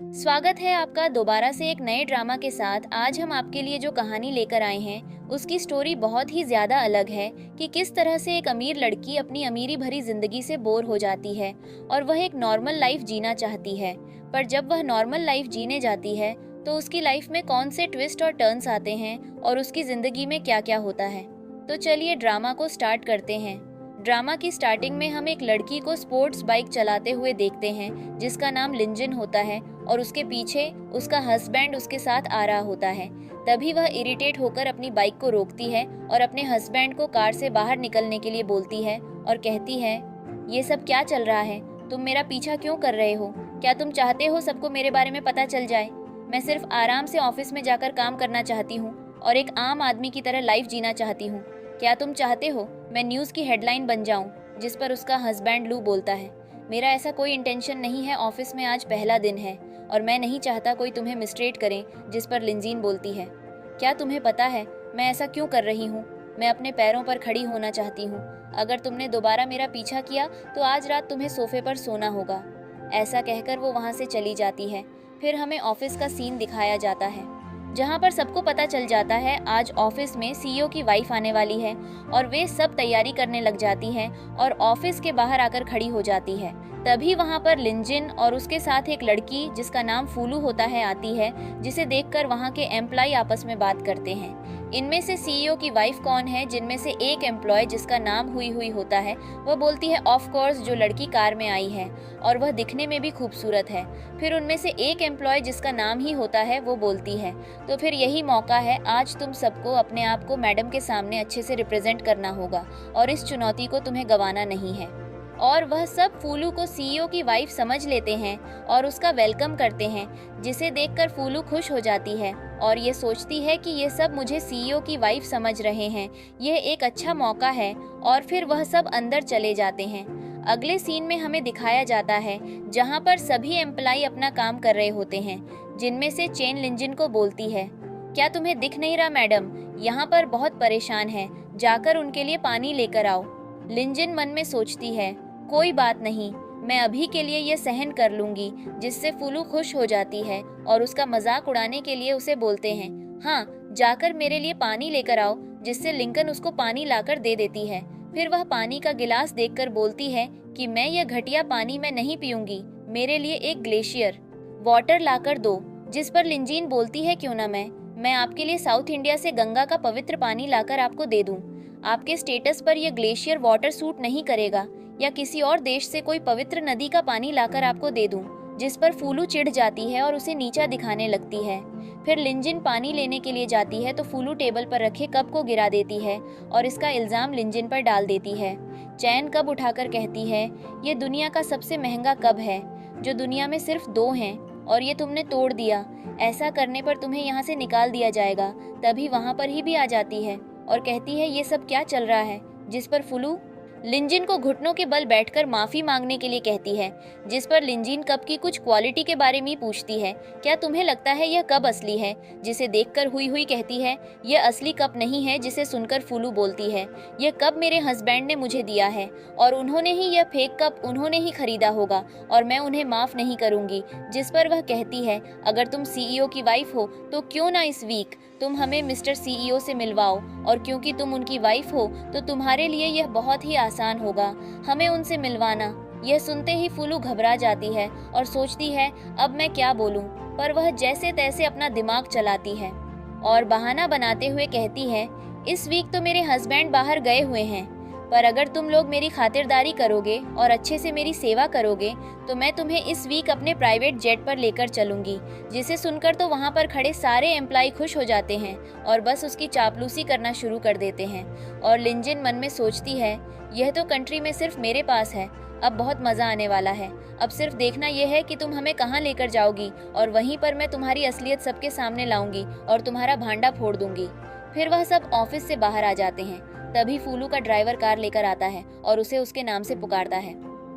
स्वागत है आपका दोबारा से एक नए ड्रामा के साथ। आज हम आपके लिए जो कहानी लेकर आए हैं उसकी स्टोरी बहुत ही ज़्यादा अलग है कि किस तरह से एक अमीर लड़की अपनी अमीरी भरी ज़िंदगी से बोर हो जाती है और वह एक नॉर्मल लाइफ जीना चाहती है। पर जब वह नॉर्मल लाइफ जीने जाती है तो उसकी लाइफ में कौन से ट्विस्ट और टर्न्स आते हैं और उसकी ज़िंदगी में क्या क्या होता है। तो चलिए ड्रामा को स्टार्ट करते हैं। ड्रामा की स्टार्टिंग में हम एक लड़की को स्पोर्ट्स बाइक चलाते हुए देखते हैं जिसका नाम लिंजन होता है और उसके पीछे उसका हस्बैंड उसके साथ आ रहा होता है। तभी वह इरिटेट होकर अपनी बाइक को रोकती है और अपने हस्बैंड को कार से बाहर निकलने के लिए बोलती है और कहती है, ये सब क्या चल रहा है? तुम मेरा पीछा क्यों कर रहे हो? क्या तुम चाहते हो सबको मेरे बारे में पता चल जाए? मैं सिर्फ आराम से ऑफिस में जाकर काम करना चाहती हूँ और एक आम आदमी की तरह लाइफ जीना चाहती हूँ। क्या तुम चाहते हो मैं न्यूज़ की हेडलाइन बन जाऊं? जिस पर उसका हस्बैंड लू बोलता है, मेरा ऐसा कोई इंटेंशन नहीं है, ऑफिस में आज पहला दिन है और मैं नहीं चाहता कोई तुम्हें मिसट्रीट करे। जिस पर लिंजीन बोलती है, क्या तुम्हें पता है मैं ऐसा क्यों कर रही हूँ? मैं अपने पैरों पर खड़ी होना चाहती हूँ। अगर तुमने दोबारा मेरा पीछा किया तो आज रात तुम्हें सोफे पर सोना होगा। ऐसा कहकर वो वहाँ से चली जाती है। फिर हमें ऑफिस का सीन दिखाया जाता है जहाँ पर सबको पता चल जाता है आज ऑफिस में सीईओ की वाइफ आने वाली है और वे सब तैयारी करने लग जाती हैं और ऑफिस के बाहर आकर खड़ी हो जाती है। तभी वहाँ पर लिंजिन और उसके साथ एक लड़की जिसका नाम फूलू होता है आती है, जिसे देखकर वहाँ के एम्प्लॉय आपस में बात करते हैं। इनमें से सीईओ की वाइफ कौन है? जिनमें से एक एम्प्लॉय जिसका नाम हुई हुई होता है वह बोलती है ऑफ कोर्स जो लड़की कार में आई है और वह दिखने में भी खूबसूरत है। फिर उनमें से एक एम्प्लॉय जिसका नाम ही होता है वो बोलती है, तो फिर यही मौका है, आज तुम सबको अपने आप को मैडम के सामने अच्छे से रिप्रेजेंट करना होगा और इस चुनौती को तुम्हें गंवाना नहीं है। और वह सब फूलू को सीईओ की वाइफ समझ लेते हैं और उसका वेलकम करते हैं, जिसे देखकर फूलू खुश हो जाती है और ये सोचती है कि ये सब मुझे सीईओ की वाइफ समझ रहे हैं, यह एक अच्छा मौका है। और फिर वह सब अंदर चले जाते हैं। अगले सीन में हमें दिखाया जाता है जहाँ पर सभी एम्प्लॉय अपना काम कर रहे होते हैं, जिनमें से चेन लिंजन को बोलती है, क्या तुम्हें दिख नहीं रहा मैडम, यहाँ पर बहुत परेशान है, जाकर उनके लिए पानी लेकर आओ। लिंजन मन में सोचती है, कोई बात नहीं, मैं अभी के लिए ये सहन कर लूंगी। जिससे फूलू खुश हो जाती है और उसका मजाक उड़ाने के लिए उसे बोलते हैं, हाँ जाकर मेरे लिए पानी लेकर आओ। जिससे लिंकन उसको पानी लाकर दे देती है। फिर वह पानी का गिलास देखकर बोलती है कि मैं यह घटिया पानी मैं नहीं पीऊंगी, मेरे लिए एक ग्लेशियर वाटर लाकर दो। जिस पर लिंजीन बोलती है, क्यों ना मैं आपके लिए साउथ इंडिया से गंगा का पवित्र पानी लाकर आपको दे दूं। आपके स्टेटस पर यह ग्लेशियर वाटर सूट नहीं करेगा, या किसी और देश से कोई पवित्र नदी का पानी लाकर आपको दे दूं। जिस पर फूलू चिढ़ जाती है और उसे नीचा दिखाने लगती है। फिर लिंजिन पानी लेने के लिए जाती है तो फूलू टेबल पर रखे कप को गिरा देती है और इसका इल्जाम लिंजिन पर डाल देती है। चैन कप उठाकर कहती है, ये दुनिया का सबसे महंगा कप है, जो दुनिया में सिर्फ 2 हैं और ये तुमने तोड़ दिया। ऐसा करने पर तुम्हें यहाँ से निकाल दिया जाएगा। तभी वहाँ पर ही भी आ जाती है और कहती है, ये सब क्या चल रहा है? जिस पर फूलू लिंजिन को घुटनों के बल बैठकर माफी मांगने के लिए कहती है। जिस पर लिंजिन कप की कुछ क्वालिटी के बारे में पूछती है, क्या तुम्हें लगता है यह कप असली है? जिसे देखकर हुई हुई कहती है, यह असली कप नहीं है। जिसे सुनकर फूलू बोलती है, यह कप मेरे हस्बैंड ने मुझे दिया है और उन्होंने ही यह फेक कप उन्होंने ही खरीदा होगा और मैं उन्हें माफ नहीं करूंगी। जिस पर वह कहती है, अगर तुम सीईओ की वाइफ हो तो क्यों ना इस वीक तुम हमें मिस्टर सीईओ से मिलवाओ, और क्योंकि तुम उनकी वाइफ हो तो तुम्हारे लिए यह बहुत ही आसान होगा हमें उनसे मिलवाना। यह सुनते ही फूलू घबरा जाती है और सोचती है, अब मैं क्या बोलूं? पर वह जैसे तैसे अपना दिमाग चलाती है और बहाना बनाते हुए कहती है, इस वीक तो मेरे हस्बैंड बाहर गए हुए हैं, पर अगर तुम लोग मेरी खातिरदारी करोगे और अच्छे से मेरी सेवा करोगे तो मैं तुम्हें इस वीक अपने प्राइवेट जेट पर लेकर चलूंगी। जिसे सुनकर तो वहाँ पर खड़े सारे एम्प्लॉय खुश हो जाते हैं और बस उसकी चापलूसी करना शुरू कर देते हैं। और लिंजिन मन में सोचती है, यह तो कंट्री में सिर्फ मेरे पास है, अब बहुत मज़ा आने वाला है। अब सिर्फ देखना यह है कि तुम हमें कहाँ लेकर जाओगी और वहीं पर मैं तुम्हारी असलियत सबके सामने लाऊंगी और तुम्हारा भांडा फोड़ दूंगी। फिर वह सब ऑफिस से बाहर आ जाते हैं। तभी फूलू का ड्राइवर कार लेकर आता है और उसे उसके नाम से पुकारता है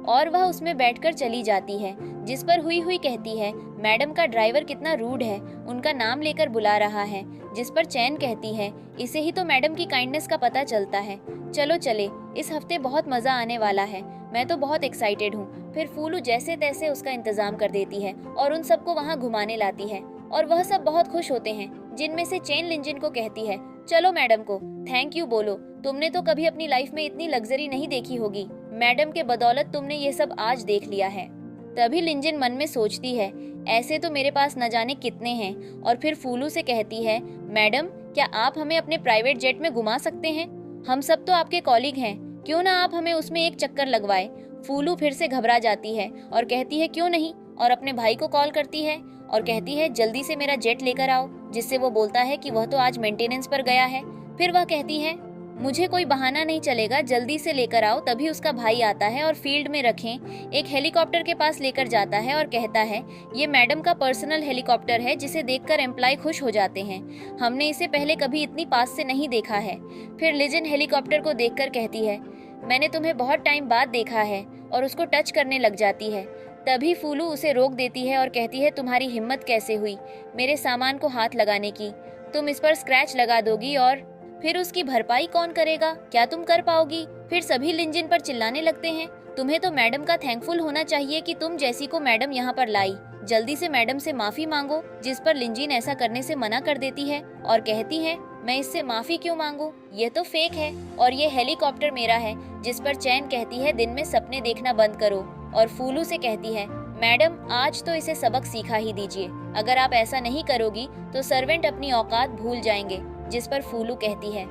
और वह उसमें बैठकर चली जाती है। जिस पर हुई हुई कहती है, मैडम का ड्राइवर कितना रूड है, उनका नाम लेकर बुला रहा है। जिस पर चैन कहती है, इसे ही तो मैडम की काइंडनेस का पता चलता है, चलो चले, इस हफ्ते बहुत मजा आने वाला है। मैं तो बहुत एक्साइटेड हूँ। फिर फूलू जैसे तैसे उसका इंतजाम कर देती है और उन सबको वहाँ घुमाने लाती है और वह सब बहुत खुश होते हैं, जिनमें से चेन लिंजिन को कहती है, चलो मैडम को थैंक यू बोलो, तुमने तो कभी अपनी लाइफ में इतनी लग्जरी नहीं देखी होगी, मैडम के बदौलत तुमने ये सब आज देख लिया है। तभी लिंजिन मन में सोचती है, ऐसे तो मेरे पास न जाने कितने हैं, और फिर फूलू से कहती है, मैडम क्या आप हमें अपने प्राइवेट जेट में घुमा सकते हैं? हम सब तो आपके कॉलीग हैं, क्यों ना आप हमें उसमें एक चक्कर लगवाए। फूलू फिर से घबरा जाती है और कहती है क्यों नहीं, और अपने भाई को कॉल करती है और कहती है जल्दी से मेरा जेट लेकर आओ, जिससे वो बोलता है कि वह तो आज मेंटेनेंस पर गया है। फिर वह कहती है मुझे कोई बहाना नहीं चलेगा, जल्दी से लेकर आओ। तभी उसका भाई आता है और फील्ड में रखें एक हेलीकॉप्टर के पास लेकर जाता है और कहता है ये मैडम का पर्सनल हेलीकॉप्टर है, जिसे देखकर एम्प्लॉय खुश हो जाते हैं, हमने इसे पहले कभी इतनी पास से नहीं देखा है। फिर लिजिन हेलीकॉप्टर को देखकर कहती है मैंने तुम्हें बहुत टाइम बाद देखा है, और उसको टच करने लग जाती है। तभी फूलू उसे रोक देती है और कहती है तुम्हारी हिम्मत कैसे हुई मेरे सामान को हाथ लगाने की, तुम इस पर स्क्रैच लगा दोगी और फिर उसकी भरपाई कौन करेगा, क्या तुम कर पाओगी? फिर सभी लिंजिन पर चिल्लाने लगते हैं, तुम्हें तो मैडम का थैंकफुल होना चाहिए कि तुम जैसी को मैडम यहाँ पर लाई, जल्दी से मैडम से माफी मांगो। जिस पर लिंजिन ऐसा करने से मना कर देती है और कहती है मैं इससे माफी क्यों मांगू, ये तो फेक है और ये हेलीकॉप्टर मेरा है। जिस पर चैन कहती है दिन में सपने देखना बंद करो, और फूलू से कहती है मैडम आज तो इसे सबक सीखा ही दीजिए, अगर आप ऐसा नहीं करोगी तो सर्वेंट अपनी औकात भूल जाएंगे। जिस पर फूलू कहती है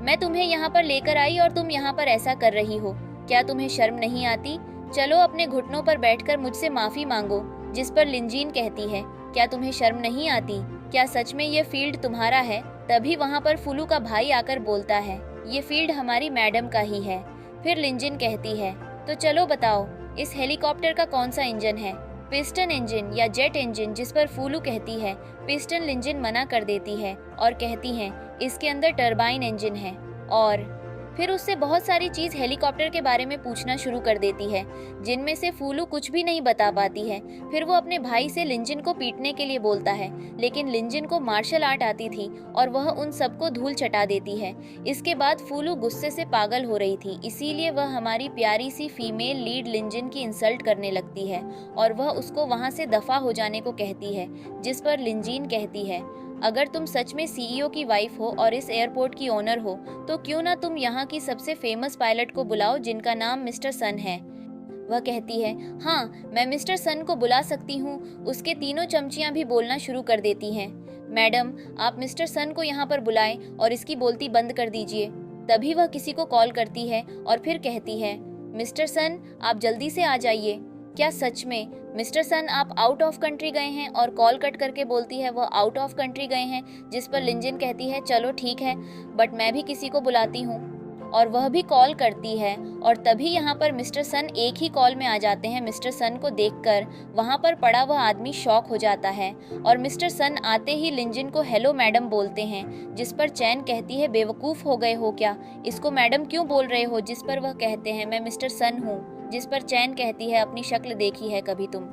मैं तुम्हें यहाँ पर लेकर आई और तुम यहाँ पर ऐसा कर रही हो, क्या तुम्हें शर्म नहीं आती? चलो अपने घुटनों पर बैठकर मुझसे माफी मांगो। जिस पर लिंजीन कहती है क्या तुम्हें शर्म नहीं आती, क्या सच में ये फील्ड तुम्हारा है? तभी वहाँ पर फूलू का भाई आकर बोलता है ये फील्ड हमारी मैडम का ही है। फिर लिंजिन कहती है तो चलो बताओ इस हेलीकॉप्टर का कौन सा इंजन है, पिस्टन इंजन या जेट इंजन? जिस पर फूलू कहती है पिस्टन। लिंजिन मना कर देती है और कहती है इसके अंदर टरबाइन इंजन है, और फिर उससे बहुत सारी चीज हेलीकॉप्टर के बारे में पूछना शुरू कर देती है, जिनमें से फूलू कुछ भी नहीं बता पाती है। फिर वो अपने भाई से लिंजिन को पीटने के लिए बोलता है, लेकिन लिंजिन को मार्शल आर्ट आती थी और वह उन सबको धूल चटा देती है। इसके बाद फूलू गुस्से से पागल हो रही थी, इसीलिए वह हमारी प्यारी सी फीमेल लीड लिंजिन की इंसल्ट करने लगती है और वह उसको वहाँ से दफा हो जाने को कहती है। जिस पर लिंजिन कहती है अगर तुम सच में सीईओ की वाइफ हो और इस एयरपोर्ट की ओनर हो तो क्यों ना तुम यहाँ की सबसे फेमस पायलट को बुलाओ जिनका नाम मिस्टर सन है। वह कहती है हाँ मैं मिस्टर सन को बुला सकती हूँ। उसके तीनों चमचियाँ भी बोलना शुरू कर देती हैं, मैडम आप मिस्टर सन को यहाँ पर बुलाएं और इसकी बोलती बंद कर दीजिए। तभी वह किसी को कॉल करती है और फिर कहती है मिस्टर सन आप जल्दी से आ जाइए। क्या सच में मिस्टर सन आप आउट ऑफ कंट्री गए हैं? और कॉल कट करके बोलती है वह आउट ऑफ कंट्री गए हैं। जिस पर लिंजिन कहती है चलो ठीक है, बट मैं भी किसी को बुलाती हूँ, और वह भी कॉल करती है। और तभी यहाँ पर मिस्टर सन एक ही कॉल में आ जाते हैं। मिस्टर सन को देखकर वहाँ पर पड़ा वह आदमी शॉक हो जाता है और मिस्टर सन आते ही लिंजिन को हेलो मैडम बोलते हैं। जिस पर चैन कहती है बेवकूफ़ हो गए हो क्या, इसको मैडम क्यों बोल रहे हो? जिस पर वह कहते हैं मैं मिस्टर सन हूँ। जिस पर चैन कहती है अपनी शक्ल देखी है कभी तुम?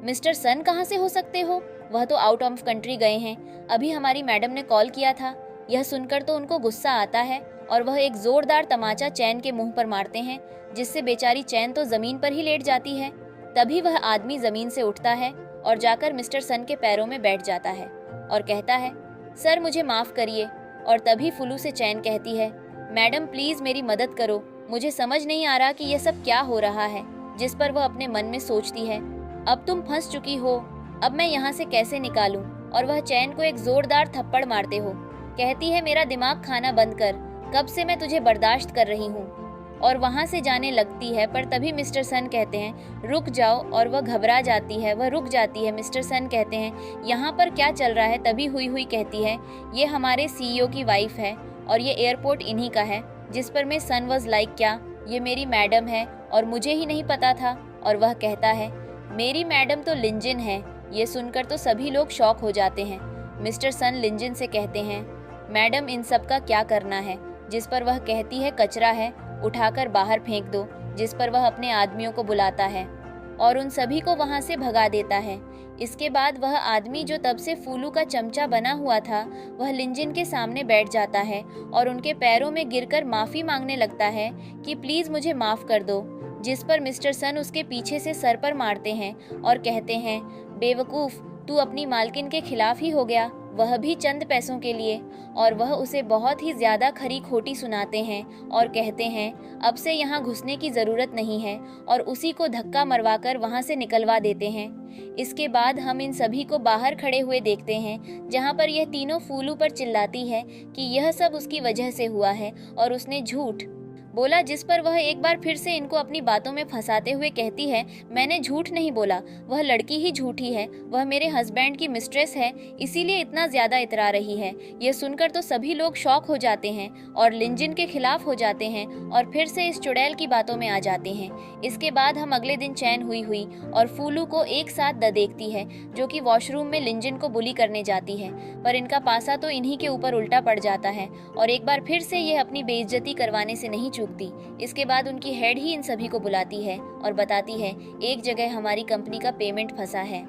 मिस्टर सन कहाँ से हो सकते हो, वह तो आउट ऑफ कंट्री गए हैं, अभी हमारी मैडम ने कॉल किया था। यह सुनकर तो उनको गुस्सा आता है और वह एक जोरदार तमाचा चैन के मुंह पर मारते हैं, जिससे बेचारी चैन तो जमीन पर ही लेट जाती है। तभी वह आदमी जमीन से उठता है और जाकर मिस्टर सन के पैरों में बैठ जाता है और कहता है सर मुझे माफ करिए। और तभी फुलू से चैन कहती है मैडम प्लीज मेरी मदद करो, मुझे समझ नहीं आ रहा कि यह सब क्या हो रहा है। जिस पर वह अपने मन में सोचती है अब तुम फंस चुकी हो, अब मैं यहाँ से कैसे निकालूं? और वह चैन को एक जोरदार थप्पड़ मारते हो कहती है मेरा दिमाग खाना बंद कर, कब से मैं तुझे बर्दाश्त कर रही हूँ। और वहाँ से जाने लगती है, पर तभी मिस्टर सन कहते हैं रुक जाओ, और वह घबरा जाती है, वह रुक जाती है। मिस्टर सन कहते हैं यहाँ पर क्या चल रहा है? तभी हुई हुई कहती है ये हमारे सीईओ की वाइफ है और ये एयरपोर्ट इन्हीं का है। जिस पर मैं सन वॉज लाइक क्या, ये मेरी मैडम है और मुझे ही नहीं पता था। और वह कहता है मेरी मैडम तो लिंजिन है। ये सुनकर तो सभी लोग शॉक हो जाते हैं। मिस्टर सन लिंजिन से कहते हैं मैडम इन सब का क्या करना है? जिस पर वह कहती है कचरा है, उठाकर बाहर फेंक दो। जिस पर वह अपने आदमियों को बुलाता है और उन सभी को वहां से भगा देता है। इसके बाद वह आदमी जो तब से फूलू का चमचा बना हुआ था, वह लिंजिन के सामने बैठ जाता है और उनके पैरों में गिरकर माफ़ी मांगने लगता है कि प्लीज़ मुझे माफ़ कर दो। जिस पर मिस्टर सन उसके पीछे से सर पर मारते हैं और कहते हैं, बेवकूफ़, तू अपनी मालकिन के खिलाफ ही हो गया, वह भी चंद पैसों के लिए। और वह उसे बहुत ही ज़्यादा खरी खोटी सुनाते हैं और कहते हैं, अब से यहाँ घुसने की ज़रूरत नहीं है, और उसी को धक्का मरवाकर वहाँ से निकलवा देते हैं। इसके बाद हम इन सभी को बाहर खड़े हुए देखते हैं, जहाँ पर यह तीनों फूलू पर चिल्लाती है कि यह सब उसकी वजह से हुआ है और उसने झूठ बोला, जिस पर वह एक बार फिर से इनको अपनी बातों में फंसाते हुए कहती है, मैंने झूठ नहीं बोला, वह लड़की ही झूठी है, वह मेरे हस्बैंड की मिस्ट्रेस है, इसीलिए इतना ज्यादा इतरा रही है। यह सुनकर तो सभी लोग शॉक हो जाते हैं और लिंजिन के खिलाफ हो जाते हैं और फिर से इस चुड़ैल की बातों में आ जाते हैं। इसके बाद हम अगले दिन चैन हुई और फूलू को एक साथ देखती है, जो कि वॉशरूम में लिंजिन को बुली करने जाती है, पर इनका पासा तो इन्हीं के ऊपर उल्टा पड़ जाता है और एक बार फिर से यह अपनी बेइज्जती करवाने से नहीं चूकती। इसके बाद उनकी हेड ही इन सभी को बुलाती है और बताती है, एक जगह हमारी कंपनी का पेमेंट फंसा है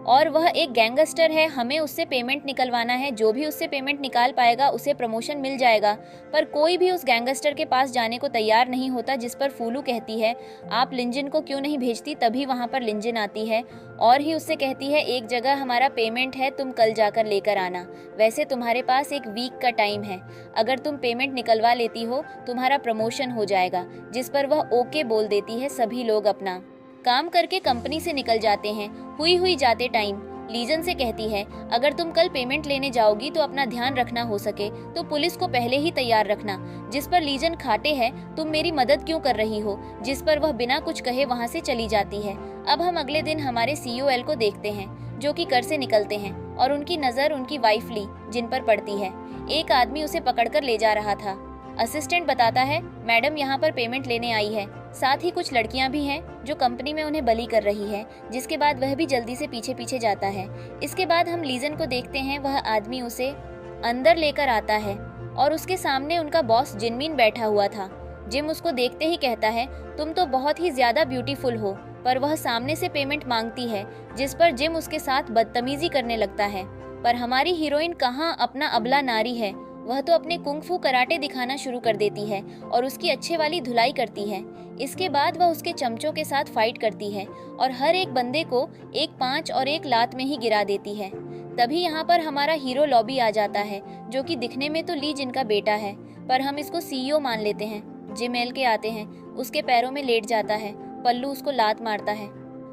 और वह एक गैंगस्टर है, हमें उससे पेमेंट निकलवाना है, जो भी उससे पेमेंट निकाल पाएगा उसे प्रमोशन मिल जाएगा। पर कोई भी उस गैंगस्टर के पास जाने को तैयार नहीं होता, जिस पर फूलू कहती है, आप लिंजिन को क्यों नहीं भेजती। तभी वहाँ पर लिंजिन आती है और ही उससे कहती है, एक जगह हमारा पेमेंट है, तुम कल जाकर लेकर आना, वैसे तुम्हारे पास एक वीक का टाइम है, अगर तुम पेमेंट निकलवा लेती हो तुम्हारा प्रमोशन हो जाएगा। जिस पर वह ओके बोल देती है। सभी लोग अपना काम करके कंपनी से निकल जाते हैं। हुई जाते टाइम लीजन से कहती है, अगर तुम कल पेमेंट लेने जाओगी तो अपना ध्यान रखना, हो सके तो पुलिस को पहले ही तैयार रखना। जिस पर लीजन खाते हैं, तुम मेरी मदद क्यों कर रही हो, जिस पर वह बिना कुछ कहे वहाँ से चली जाती है। अब हम अगले दिन हमारे COL को देखते हैं, जो कि घर से निकलते हैं और उनकी नज़र उनकी वाइफ ली जिन पर पड़ती है। एक आदमी उसे पकड़कर ले जा रहा था। असिस्टेंट बताता है, मैडम यहाँ पर पेमेंट लेने आई है, साथ ही कुछ लड़कियां भी हैं जो कंपनी में उन्हें बली कर रही है। जिसके बाद वह भी जल्दी से पीछे पीछे जाता है। इसके बाद हम लीजन को देखते हैं, वह आदमी उसे अंदर लेकर आता है और उसके सामने उनका बॉस जिनमिन बैठा हुआ था। जिम उसको देखते ही कहता है, तुम तो बहुत ही ज्यादा ब्यूटीफुल हो, पर वह सामने से पेमेंट मांगती है, जिस पर जिम उसके साथ बदतमीजी करने लगता है। पर हमारी हीरोइन कहाँ अपना अबला नारी है, वह तो अपने कुंग-फू कराटे दिखाना शुरू कर देती है और उसकी अच्छे वाली धुलाई करती है। इसके बाद वह उसके चमचों के साथ फाइट करती है और हर एक बंदे को एक पांच और एक लात में ही गिरा देती है। तभी यहाँ पर हमारा हीरो लॉबी आ जाता है, जो कि दिखने में तो ली जिनका बेटा है, पर हम इसको CEO मान लेते हैं। जिम एल के आते हैं, उसके पैरों में लेट जाता है, पल्लू उसको लात मारता है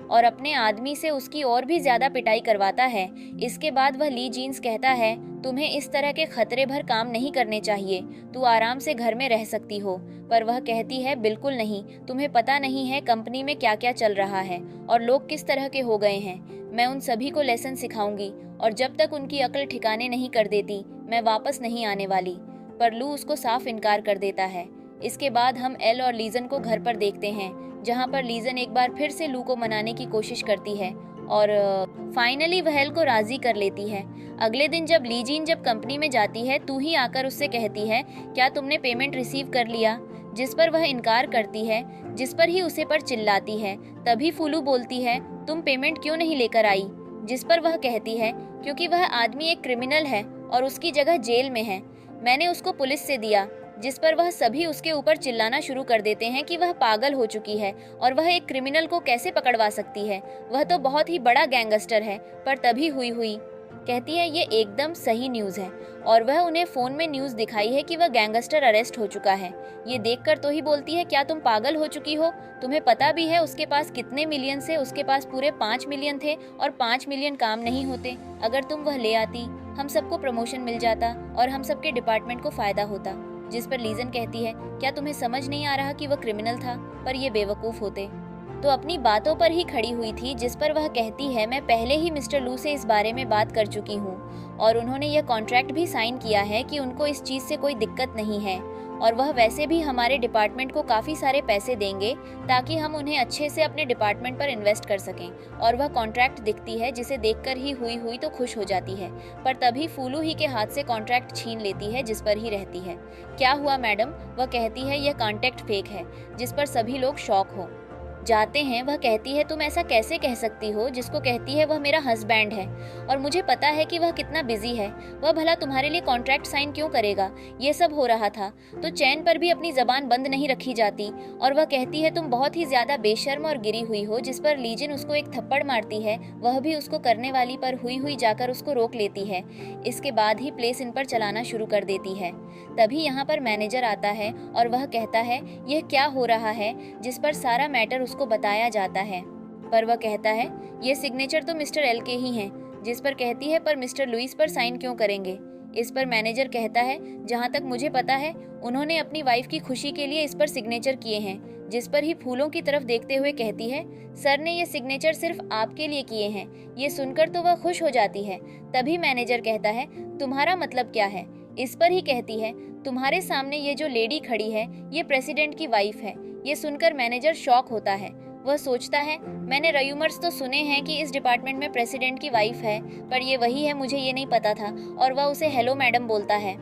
और अपने आदमी से उसकी और भी ज्यादा पिटाई करवाता है। इसके बाद वह ली जीन्स कहता है, तुम्हें इस तरह के खतरे भर काम नहीं करने चाहिए, तू आराम से घर में रह सकती हो। पर वह कहती है, बिल्कुल नहीं, तुम्हें पता नहीं है कंपनी में क्या क्या चल रहा है और लोग किस तरह के हो गए हैं। मैं उन सभी को लेसन सिखाऊंगी और जब तक उनकी अक्ल ठिकाने नहीं कर देती मैं वापस नहीं आने वाली। पर लू उसको साफ इनकार कर देता है। इसके बाद हम एल और लीजन को घर पर देखते हैं, जहाँ पर लीजन एक बार फिर से लू को मनाने की कोशिश करती है और फाइनली वह एल को राजी कर लेती है। अगले दिन जब लीजीन जब कंपनी में जाती है, तू ही आकर उससे कहती है, क्या तुमने पेमेंट रिसीव कर लिया, जिस पर वह इनकार करती है, जिस पर ही उसे पर चिल्लाती है। तभी फूलू बोलती है, तुम पेमेंट क्यों नहीं लेकर आई, जिस पर वह कहती है, क्योंकि वह आदमी एक क्रिमिनल है और उसकी जगह जेल में है, मैंने उसको पुलिस से दिया। जिस पर वह सभी उसके ऊपर चिल्लाना शुरू कर देते हैं कि वह पागल हो चुकी है और वह एक क्रिमिनल को कैसे पकड़वा सकती है, वह तो बहुत ही बड़ा गैंगस्टर है। पर तभी हुई कहती है, ये एकदम सही न्यूज़ है और वह उन्हें फ़ोन में न्यूज़ दिखाई है कि वह गैंगस्टर अरेस्ट हो चुका है। ये देखकर तो ही बोलती है, क्या तुम पागल हो चुकी हो, तुम्हें पता भी है उसके पास कितने मिलियन से, उसके पास पूरे 5 मिलियन थे और 5 मिलियन काम नहीं होते। अगर तुम वह ले आती, हम सबको प्रमोशन मिल जाता और हम सबके डिपार्टमेंट को फ़ायदा होता। जिस पर लीजन कहती है, क्या तुम्हें समझ नहीं आ रहा कि वह क्रिमिनल था, पर ये बेवकूफ़ होते। तो अपनी बातों पर ही खड़ी हुई थी, जिस पर वह कहती है, मैं पहले ही मिस्टर लू से इस बारे में बात कर चुकी हूँ और उन्होंने यह कॉन्ट्रैक्ट भी साइन किया है कि उनको इस चीज़ से कोई दिक्कत नहीं है और वह वैसे भी हमारे डिपार्टमेंट को काफ़ी सारे पैसे देंगे ताकि हम उन्हें अच्छे से अपने डिपार्टमेंट पर इन्वेस्ट कर सकें। और वह कॉन्ट्रैक्ट दिखती है, जिसे देखकर ही हुई तो खुश हो जाती है, पर तभी फूलू ही के हाथ से कॉन्ट्रैक्ट छीन लेती है, जिस पर ही रहती है। क्या हुआ मैडम, वह कहती है, यह कॉन्ट्रैक्ट फेक है, जिस पर सभी लोग शॉक हो। जाते हैं वह कहती है तुम ऐसा कैसे कह सकती हो, जिसको कहती है वह मेरा हस्बैंड है और मुझे पता है कि वह कितना बिजी है, वह भला तुम्हारे लिए कॉन्ट्रैक्ट साइन क्यों करेगा। ये सब हो रहा था तो चैन पर भी अपनी जबान बंद नहीं रखी जाती और वह कहती है तुम बहुत ही ज्यादा बेशर्म और गिरी हुई हो, जिस पर लीजिन उसको एक थप्पड़ मारती है। वह भी उसको करने वाली पर हुई हुई जाकर उसको रोक लेती है। इसके बाद ही प्लेस इन पर चलाना शुरू कर देती है। तभी यहाँ पर मैनेजर आता है और वह कहता है यह क्या हो रहा है, जिस पर सारा मैटर उसको बताया जाता है। पर वह कहता है ये सिग्नेचर तो मिस्टर एल के ही हैं, जिस पर कहती है पर मिस्टर लुइस पर साइन क्यों करेंगे। इस पर मैनेजर कहता है जहाँ तक मुझे पता है उन्होंने अपनी वाइफ की खुशी के लिए इस पर सिग्नेचर किए हैं। जिस पर ही फूलों की तरफ देखते हुए कहती है सर ने ये सिग्नेचर सिर्फ आपके लिए किए हैं। ये सुनकर तो वह खुश हो जाती है। तभी मैनेजर कहता है तुम्हारा मतलब क्या है। इस पर ही कहती है तुम्हारे सामने ये जो लेडी खड़ी है ये प्रेसिडेंट की वाइफ है। ये सुनकर मैनेजर शॉक होता है। वह सोचता है मैंने रयूमर्स तो सुने हैं कि इस डिपार्टमेंट में प्रेसिडेंट की वाइफ है, पर ये वही है मुझे ये नहीं पता था। और वह उसे हेलो मैडम बोलता है,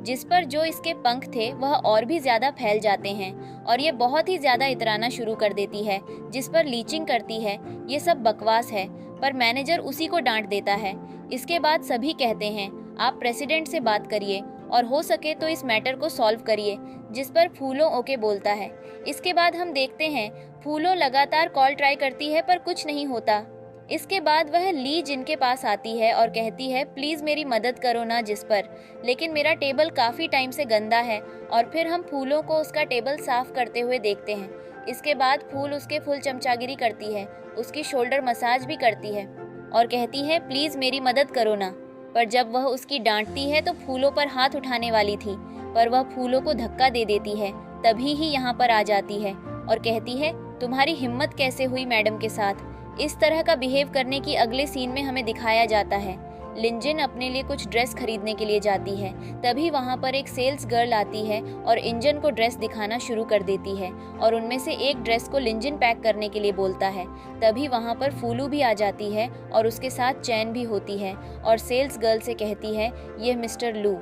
जिस पर जो इसके पंख थे वह और भी ज्यादा फैल जाते हैं और ये बहुत ही ज्यादा इतराना शुरू कर देती है, जिस पर लीचिंग करती है ये सब बकवास है। पर मैनेजर उसी को डांट देता है। इसके बाद सभी कहते हैं आप प्रेसिडेंट से बात करिए और हो सके तो इस मैटर को सॉल्व करिए, जिस पर फूलों ओके बोलता है। इसके बाद हम देखते हैं फूलों लगातार कॉल ट्राई करती है पर कुछ नहीं होता। इसके बाद वह ली जिनके पास आती है और कहती है प्लीज मेरी मदद करो ना, जिस पर लेकिन मेरा टेबल काफी टाइम से गंदा है। और फिर हम फूलों को उसका टेबल साफ करते हुए देखते हैं। इसके बाद फूल उसके फुल चमचागिरी करती है, उसकी शोल्डर मसाज भी करती है और कहती है प्लीज मेरी मदद करो ना। पर जब वह उसकी डांटती है तो फूलों पर हाथ उठाने वाली थी, पर वह फूलों को धक्का दे देती है। तभी ही यहाँ पर आ जाती है और कहती है तुम्हारी हिम्मत कैसे हुई मैडम के साथ। इस तरह का बिहेव करने की अगले सीन में हमें दिखाया जाता है। लिंजन अपने लिए कुछ ड्रेस खरीदने के लिए जाती है। तभी वहाँ पर एक सेल्स गर्ल आती है और इंजन को ड्रेस दिखाना शुरू कर देती है और उनमें से एक ड्रेस को लिंजन पैक करने के लिए बोलता है। तभी वहाँ पर फूलू भी आ जाती है और उसके साथ चैन भी होती है और सेल्स गर्ल से कहती है यह मिस्टर लू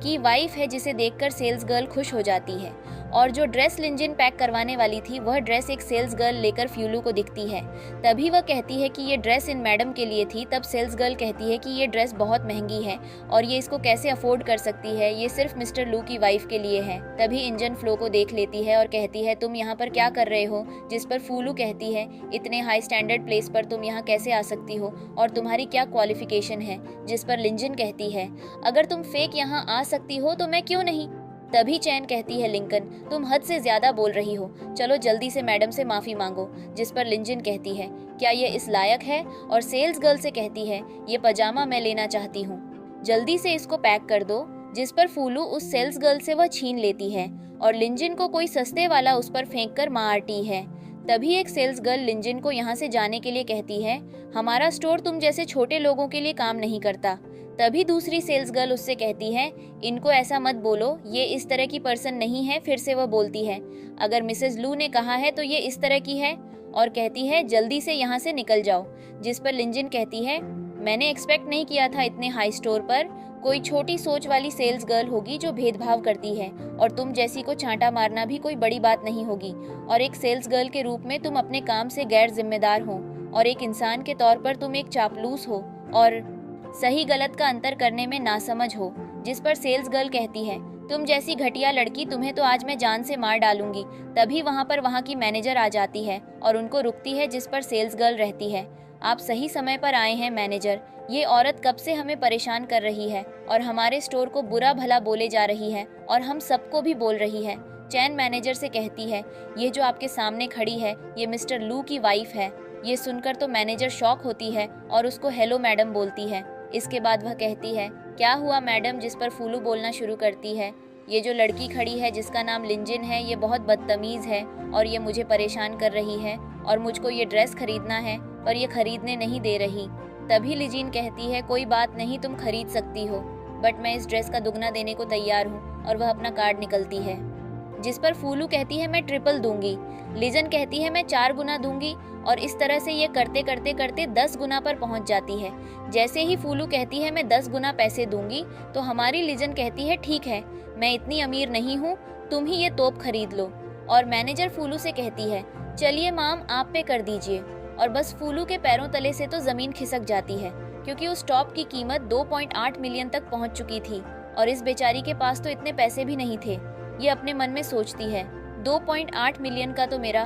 की वाइफ है, जिसे देखकर सेल्स गर्ल खुश हो जाती है। और जो ड्रेस लिंजन पैक करवाने वाली थी वह ड्रेस एक सेल्स गर्ल लेकर फ्यूलू को दिखती है। तभी वह कहती है कि ये ड्रेस इन मैडम के लिए थी। तब सेल्स गर्ल कहती है कि ये ड्रेस बहुत महंगी है और ये इसको कैसे अफोर्ड कर सकती है, ये सिर्फ मिस्टर लू की वाइफ के लिए है। तभी इंजन फ्लो को देख लेती है और कहती है तुम यहाँ पर क्या कर रहे हो, जिस पर फूलू कहती है इतने हाई स्टैंडर्ड प्लेस पर तुम यहाँ कैसे आ सकती हो और तुम्हारी क्या क्वालिफिकेशन है। जिस पर लिंजन कहती है अगर तुम फेक यहाँ आ सकती हो तो मैं क्यों नहीं। तभी चैन कहती है लिंकन तुम हद से ज्यादा बोल रही हो, चलो जल्दी से मैडम से माफी मांगो। जिस पर लिंजन कहती है क्या ये इस लायक है, और सेल्स गर्ल से कहती है ये पजामा मैं लेना चाहती हूँ, जल्दी से इसको पैक कर दो। जिस पर फूलू उस सेल्स गर्ल से वह छीन लेती है और लिंजन को कोई सस्ते वाला उस पर फेंक कर मारती है। तभी एक सेल्स गर्ल लिंजन को यहाँ से जाने के लिए कहती है हमारा स्टोर तुम जैसे छोटे लोगों के लिए काम नहीं करता। तभी दूसरी सेल्स गर्ल उससे कहती है इनको ऐसा मत बोलो, ये इस तरह की पर्सन नहीं है। फिर से वह बोलती है अगर मिसेस लू ने कहा है तो ये इस तरह की है, और कहती है जल्दी से यहाँ से निकल जाओ। जिस पर लिंजन कहती है मैंने एक्सपेक्ट नहीं किया था इतने हाई स्टोर पर कोई छोटी सोच वाली सेल्स गर्ल होगी जो भेदभाव करती है, और तुम जैसी को छांटा मारना भी कोई बड़ी बात नहीं होगी। और एक सेल्स गर्ल के रूप में तुम अपने काम से गैर जिम्मेदार हो और एक इंसान के तौर पर तुम एक चापलूस हो और सही गलत का अंतर करने में नासमझ हो। जिस पर सेल्स गर्ल कहती है तुम जैसी घटिया लड़की तुम्हें तो आज मैं जान से मार डालूंगी। तभी वहाँ पर वहाँ की मैनेजर आ जाती है और उनको रुकती है। जिस पर सेल्स गर्ल रहती है आप सही समय पर आए हैं मैनेजर, ये औरत कब से हमें परेशान कर रही है और हमारे स्टोर को बुरा भला बोले जा रही है और हम सबको भी बोल रही है। चैन मैनेजर से कहती है ये जो आपके सामने खड़ी है ये मिस्टर लू की वाइफ है। ये सुनकर तो मैनेजर शॉक होती है और उसको हेलो मैडम बोलती है। इसके बाद वह कहती है क्या हुआ मैडम। जिस पर फूलू बोलना शुरू करती है ये जो लड़की खड़ी है जिसका नाम लिंजन है ये बहुत बदतमीज है और ये मुझे परेशान कर रही है और मुझको ये ड्रेस खरीदना है पर ये खरीदने नहीं दे रही। तभी लिजीन कहती है कोई बात नहीं तुम खरीद सकती हो, बट मैं इस ड्रेस का दुगना देने को तैयार हूँ, और वह अपना कार्ड निकलती है। जिस पर फूलू कहती है मैं ट्रिपल दूंगी। लिजन कहती है मैं 4 गुना दूंगी, और इस तरह से ये करते करते करते 10 गुना पर पहुंच जाती है। जैसे ही फूलू कहती है मैं 10 गुना पैसे दूंगी तो हमारी लिजन कहती है ठीक है मैं इतनी अमीर नहीं हूँ, तुम ही ये तोप खरीद लो। और मैनेजर फूलू से कहती है चलिए माम, आप पे कर दीजिए। और बस फूलू के पैरों तले से तो जमीन खिसक जाती है, क्योंकि उस टॉप की कीमत 2.8 मिलियन तक पहुंच चुकी थी और इस बेचारी के पास तो इतने पैसे भी नहीं थे। ये अपने मन में सोचती है, 2.8 मिलियन का तो मेरा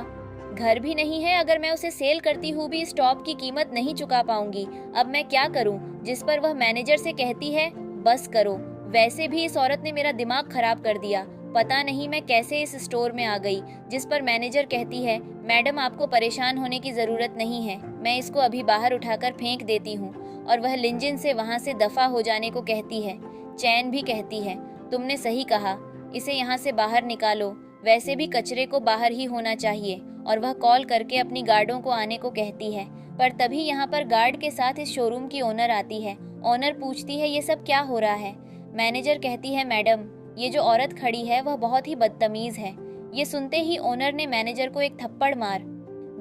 घर भी नहीं है। अगर मैं उसे सेल करती हूँ भी इस टॉप की कीमत नहीं चुका पाऊंगी। अब मैं क्या करूँ? जिस पर वह मैनेजर से कहती है, बस करो, वैसे भी इस औरत ने मेरा दिमाग खराब कर दिया। पता नहीं मैं कैसे इस स्टोर में आ गई। जिस पर मैनेजर कहती है, मैडम आपको परेशान होने की जरूरत नहीं है, मैं इसको अभी बाहर उठाकर फेंक देती हूँ। और वह लिंजिन से वहाँ से दफा हो जाने को कहती है। चैन भी कहती है, तुमने सही कहा, इसे यहाँ से बाहर निकालो, वैसे भी कचरे को बाहर ही होना चाहिए। और वह कॉल करके अपनी गार्डों को आने को कहती है। पर तभी यहाँ पर गार्ड के साथ इस शोरूम की ओनर आती है। ओनर पूछती है, ये सब क्या हो रहा है? मैनेजर कहती है, मैडम ये जो औरत खड़ी है वह बहुत ही बदतमीज है। ये सुनते ही ओनर ने मैनेजर को एक थप्पड़ मार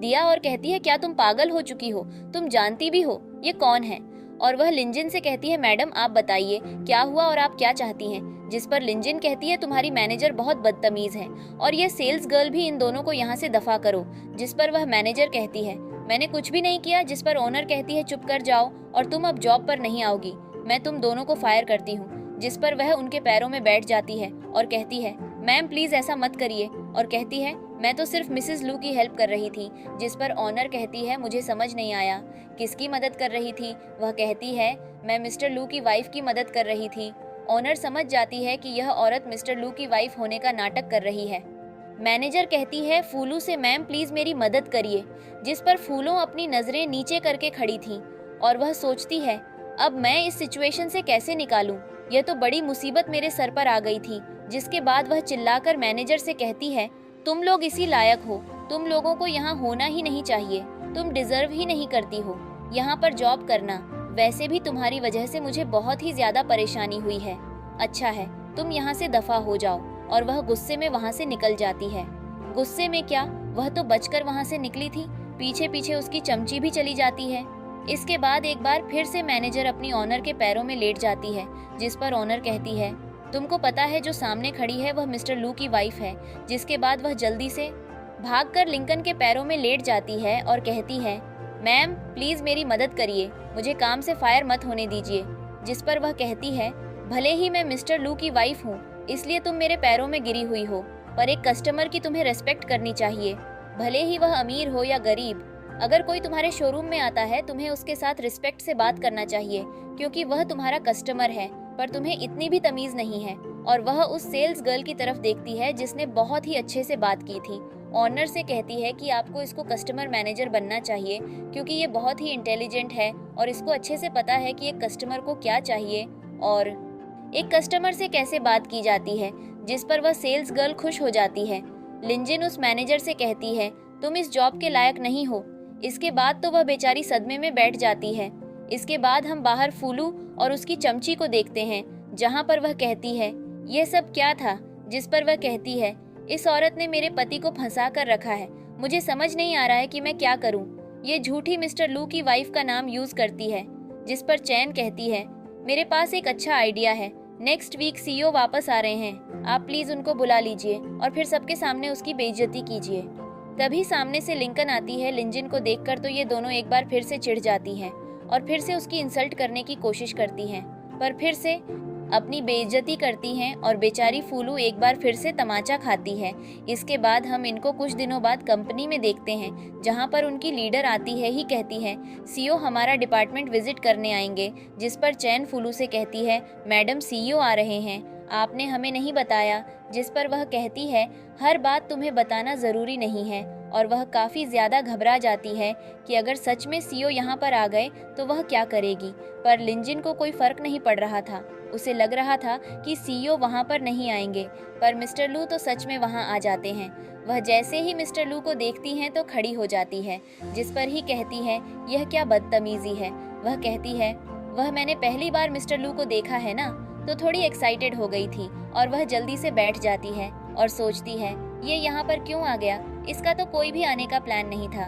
दिया और कहती है, क्या तुम पागल हो चुकी हो? तुम जानती भी हो ये कौन है? और वह लिंजिन से कहती है, मैडम आप बताइए क्या हुआ और आप क्या चाहती हैं? जिस पर लिंजिन कहती है, तुम्हारी मैनेजर बहुत बदतमीज है और ये सेल्स गर्ल भी, इन दोनों को यहाँ से दफा करो। जिस पर वह मैनेजर कहती है, मैंने कुछ भी नहीं किया। जिस पर ओनर कहती है, चुप कर जाओ और तुम अब जॉब पर नहीं आओगी, मैं तुम दोनों को फायर करती हूँ। जिस पर वह उनके पैरों में बैठ जाती है और कहती है, मैम प्लीज ऐसा मत करिए। और कहती है, मैं तो सिर्फ मिसेस लू की हेल्प कर रही थी। जिस पर ऑनर कहती है, मुझे समझ नहीं आया, किसकी मदद कर रही थी? वह कहती है, मैं मिस्टर लू की वाइफ की मदद कर रही थी। ऑनर समझ जाती है कि यह औरत मिस्टर लू की वाइफ होने का नाटक कर रही है। मैनेजर कहती है फूलू से, मैम प्लीज मेरी मदद करिए। जिस पर फूलो अपनी नजरें नीचे करके खड़ी थी और वह सोचती है, अब मैं इस सिचुएशन से कैसे निकालूं? यह तो बड़ी मुसीबत मेरे सर पर आ गई थी। जिसके बाद वह चिल्लाकर मैनेजर से कहती है, तुम लोग इसी लायक हो, तुम लोगों को यहाँ होना ही नहीं चाहिए, तुम डिजर्व ही नहीं करती हो यहाँ पर जॉब करना। वैसे भी तुम्हारी वजह से मुझे बहुत ही ज्यादा परेशानी हुई है। अच्छा है, तुम यहाँ से दफा हो जाओ। और वह गुस्से में वहाँ से निकल जाती है। गुस्से में क्या, वह तो बचकर वहाँ से निकली थी, पीछे पीछे उसकी चमची भी चली जाती है। इसके बाद एक बार फिर से मैनेजर अपनी ऑनर के पैरों में लेट जाती है। जिस पर ऑनर कहती है, तुमको पता है जो सामने खड़ी है वह मिस्टर लू की वाइफ है। जिसके बाद वह जल्दी से भागकर लिंकन के पैरों में लेट जाती है और कहती है, मैम प्लीज मेरी मदद करिए, मुझे काम से फायर मत होने दीजिए। जिस पर वह कहती है, भले ही मैं मिस्टर लू की वाइफ हूँ, इसलिए तुम मेरे पैरों में गिरी हुई हो, पर एक कस्टमर की तुम्हें रेस्पेक्ट करनी चाहिए, भले ही वह अमीर हो या गरीब। अगर कोई तुम्हारे शोरूम में आता है, तुम्हें उसके साथ रिस्पेक्ट से बात करना चाहिए, क्योंकि वह तुम्हारा कस्टमर है। पर तुम्हें इतनी भी तमीज नहीं है। और वह उस सेल्स गर्ल की तरफ देखती है जिसने बहुत ही अच्छे से बात की थी। ऑनर से कहती है कि आपको इसको कस्टमर मैनेजर बनना चाहिए, क्योंकि ये बहुत ही इंटेलिजेंट है और इसको अच्छे से पता है कि एक कस्टमर को क्या चाहिए और एक कस्टमर से कैसे बात की जाती है। जिस पर वह सेल्स गर्ल खुश हो जाती है। लिंजिन उस मैनेजर से कहती है, तुम इस जॉब के लायक नहीं हो। इसके बाद तो वह बेचारी सदमे में बैठ जाती है। इसके बाद हम बाहर फूलू और उसकी चमची को देखते हैं, जहाँ पर वह कहती है, यह सब क्या था? जिस पर वह कहती है, इस औरत ने मेरे पति को फंसा कर रखा है, मुझे समझ नहीं आ रहा है कि मैं क्या करूं। ये झूठी मिस्टर लू की वाइफ का नाम यूज करती है। जिस पर चैन कहती है, मेरे पास एक अच्छा आइडिया है, नेक्स्ट वीक सीईओ वापस आ रहे हैं, आप प्लीज उनको बुला लीजिए और फिर सबके सामने उसकी बेइज्जती कीजिए। तभी सामने से लिंकन आती है। लिंजिन को देखकर तो ये दोनों एक बार फिर से चिढ़ जाती हैं और फिर से उसकी इंसल्ट करने की कोशिश करती हैं, पर फिर से अपनी बेइज्जती करती हैं और बेचारी फूलू एक बार फिर से तमाचा खाती है। इसके बाद हम इनको कुछ दिनों बाद कंपनी में देखते हैं, जहां पर उनकी लीडर आती है ही कहती है, सीईओ हमारा डिपार्टमेंट विजिट करने आएंगे। जिस पर चैन फूलू से कहती है, मैडम सीईओ आ रहे हैं, आपने हमें नहीं बताया। जिस पर वह कहती है, हर बात तुम्हें बताना जरूरी नहीं है। और वह काफी ज्यादा घबरा जाती है कि अगर सच में सीईओ यहाँ पर आ गए तो वह क्या करेगी। पर लिंजिन को कोई फर्क नहीं पड़ रहा था, उसे लग रहा था कि सीईओ वहाँ पर नहीं आएंगे, पर मिस्टर लू तो सच में वहाँ आ जाते हैं। वह जैसे ही मिस्टर लू को देखती हैं तो खड़ी हो जाती है। जिस पर ही कहती है, यह क्या बदतमीजी है। वह कहती है, वह मैंने पहली बार मिस्टर लू को देखा है ना, तो थोड़ी एक्साइटेड हो गई थी। और वह जल्दी से बैठ जाती है और सोचती है, ये यहाँ पर क्यों आ गया, इसका तो कोई भी आने का प्लान नहीं था।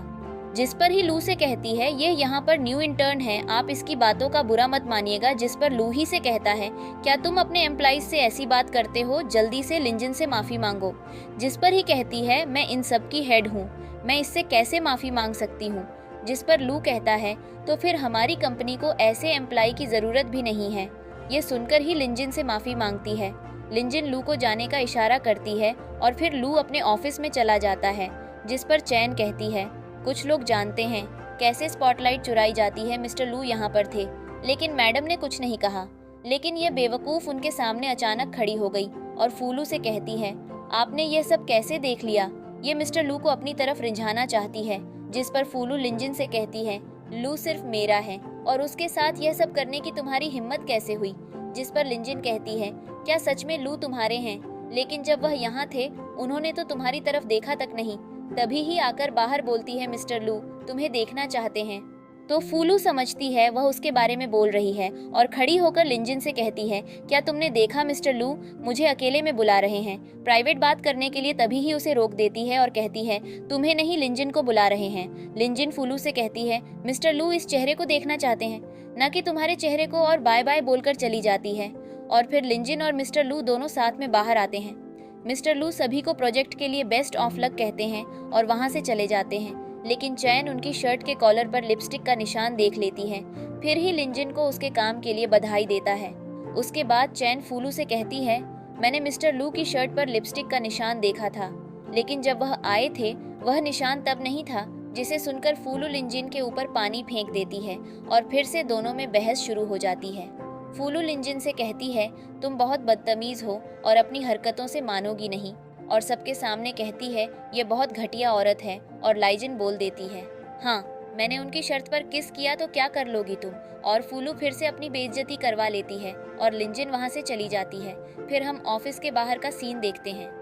जिस पर ही लू से कहती है ये यहाँ पर न्यू इंटर्न है, आप इसकी बातों का बुरा मत मानिएगा। जिस पर लू ही से कहता है क्या तुम अपने एम्प्लॉइज से ऐसी बात करते हो, जल्दी से लिंजन से माफी मांगो। जिस पर ही कहती है मैं इन सब की हेड हूँ, मैं इससे कैसे माफी मांग सकती हूँ। जिस पर लू कहता है तो फिर हमारी कंपनी को ऐसे एम्प्लॉय की जरूरत भी नहीं है। ये सुनकर ही लिंजन से माफी मांगती है। लिंजन लू को जाने का इशारा करती है और फिर लू अपने ऑफिस में चला जाता है। जिस पर चैन कहती है कुछ लोग जानते हैं कैसे स्पॉटलाइट चुराई जाती है, मिस्टर लू यहाँ पर थे लेकिन मैडम ने कुछ नहीं कहा। लेकिन ये बेवकूफ उनके सामने अचानक खड़ी हो गई और फूलू से कहती है आपने ये सब कैसे देख लिया। ये मिस्टर लू को अपनी तरफ रिझाना चाहती है। जिस पर फूलू लिंजन से कहती है लू सिर्फ मेरा है और उसके साथ यह सब करने की तुम्हारी हिम्मत कैसे हुई। जिस पर लिंजन कहती है क्या सच में लू तुम्हारे हैं, लेकिन जब वह यहाँ थे उन्होंने तो तुम्हारी तरफ देखा तक नहीं। तभी ही आकर बाहर बोलती है मिस्टर लू तुम्हें देखना चाहते हैं। तो फूलू समझती है वह उसके बारे में बोल रही है और खड़ी होकर लिंजन से कहती है क्या तुमने देखा मिस्टर लू, मुझे अकेले में बुला रहे हैं प्राइवेट बात करने के लिए। तभी ही उसे रोक देती है और कहती है तुम्हें नहीं, लिंजन को बुला रहे हैं। लिंजन फूलू से कहती है मिस्टर लू इस चेहरे को देखना चाहते हैं, न कि तुम्हारे चेहरे को, और बाय बाय बोलकर चली जाती है। और फिर लिंजन और मिस्टर लू दोनों साथ में बाहर आते हैं। मिस्टर लू सभी को प्रोजेक्ट के लिए बेस्ट ऑफ लक कहते हैं और वहां से चले जाते हैं। लेकिन चैन उनकी शर्ट के कॉलर पर लिपस्टिक का निशान देख लेती है। फिर ही लिंजन को उसके काम के लिए बधाई देता है। उसके बाद चैन फूलू से कहती है मैंने मिस्टर लू की शर्ट पर लिपस्टिक का निशान देखा था, लेकिन जब वह आए थे वह निशान तब नहीं था। जिसे सुनकर फूलू लिंजन के ऊपर पानी फेंक देती है और फिर से दोनों में बहस शुरू हो जाती है। फूलू लिंजन से कहती है तुम बहुत बदतमीज हो और अपनी हरकतों से मानोगी नहीं, और सबके सामने कहती है ये बहुत घटिया औरत है। और लाइजन बोल देती है हाँ मैंने उनकी शर्त पर किस किया तो क्या कर लोगी तुम। और फूलू फिर से अपनी बेइज्जती करवा लेती है और लिंजन वहां से चली जाती है। फिर हम ऑफिस के बाहर का सीन देखते हैं।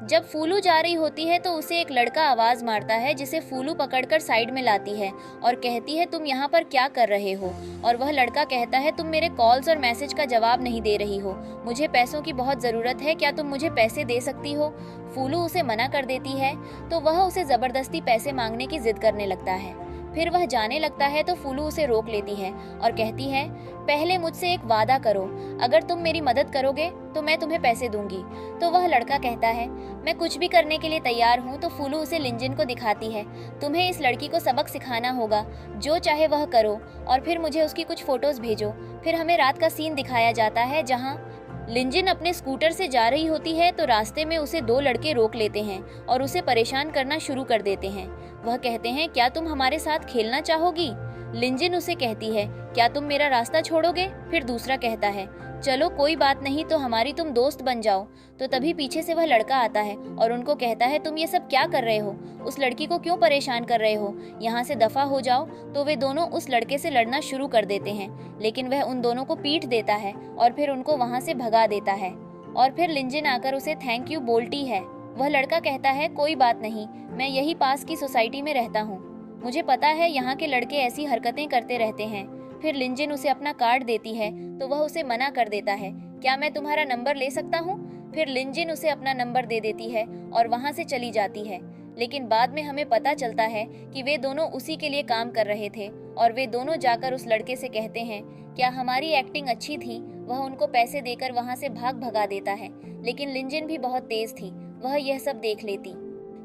जब फूलू जा रही होती है तो उसे एक लड़का आवाज मारता है, जिसे फूलू पकड़कर साइड में लाती है और कहती है तुम यहाँ पर क्या कर रहे हो। और वह लड़का कहता है तुम मेरे कॉल्स और मैसेज का जवाब नहीं दे रही हो, मुझे पैसों की बहुत जरूरत है, क्या तुम मुझे पैसे दे सकती हो। फूलू उसे मना कर देती है तो वह उसे जबरदस्ती पैसे मांगने की जिद करने लगता है। फिर वह जाने लगता है तो फूलू उसे रोक लेती है और कहती है पहले मुझसे एक वादा करो, अगर तुम मेरी मदद करोगे तो मैं तुम्हें पैसे दूंगी। तो वह लड़का कहता है मैं कुछ भी करने के लिए तैयार हूँ। तो फूलू उसे लिंजन को दिखाती है तुम्हें इस लड़की को सबक सिखाना होगा, जो चाहे वह करो और फिर मुझे उसकी कुछ फोटोज भेजो। फिर हमें रात का सीन दिखाया जाता है जहाँ लिंजन अपने स्कूटर से जा रही होती है तो रास्ते में उसे दो लड़के रोक लेते हैं और उसे परेशान करना शुरू कर देते हैं। वह कहते हैं क्या तुम हमारे साथ खेलना चाहोगी। लिंजन उसे कहती है क्या तुम मेरा रास्ता छोड़ोगे। फिर दूसरा कहता है चलो कोई बात नहीं, तो हमारी तुम दोस्त बन जाओ। तो तभी पीछे से वह लड़का आता है और उनको कहता है तुम ये सब क्या कर रहे हो, उस लड़की को क्यों परेशान कर रहे हो, यहाँ से दफा हो जाओ। तो वे दोनों उस लड़के से लड़ना शुरू कर देते हैं, लेकिन वह उन दोनों को पीट देता है और फिर उनको वहाँ से भगा देता है। और फिर लिंजन आकर उसे थैंक यू बोलती है। वह लड़का कहता है कोई बात नहीं, मैं यही पास की सोसाइटी में रहता हूँ, मुझे पता है यहाँ के लड़के ऐसी हरकतें करते रहते हैं। फिर लिंजन उसे अपना कार्ड देती है तो वह उसे मना कर देता है, क्या मैं तुम्हारा नंबर ले सकता हूँ। फिर लिंजन उसे अपना नंबर दे देती है और वहाँ से चली जाती है। लेकिन बाद में हमें पता चलता है कि वे दोनों उसी के लिए काम कर रहे थे और वे दोनों जाकर उस लड़के से कहते हैं क्या हमारी एक्टिंग अच्छी थी। वह उनको पैसे देकर वहाँ से भगा देता है, लेकिन लिंजन भी बहुत तेज थी, वह यह सब देख लेती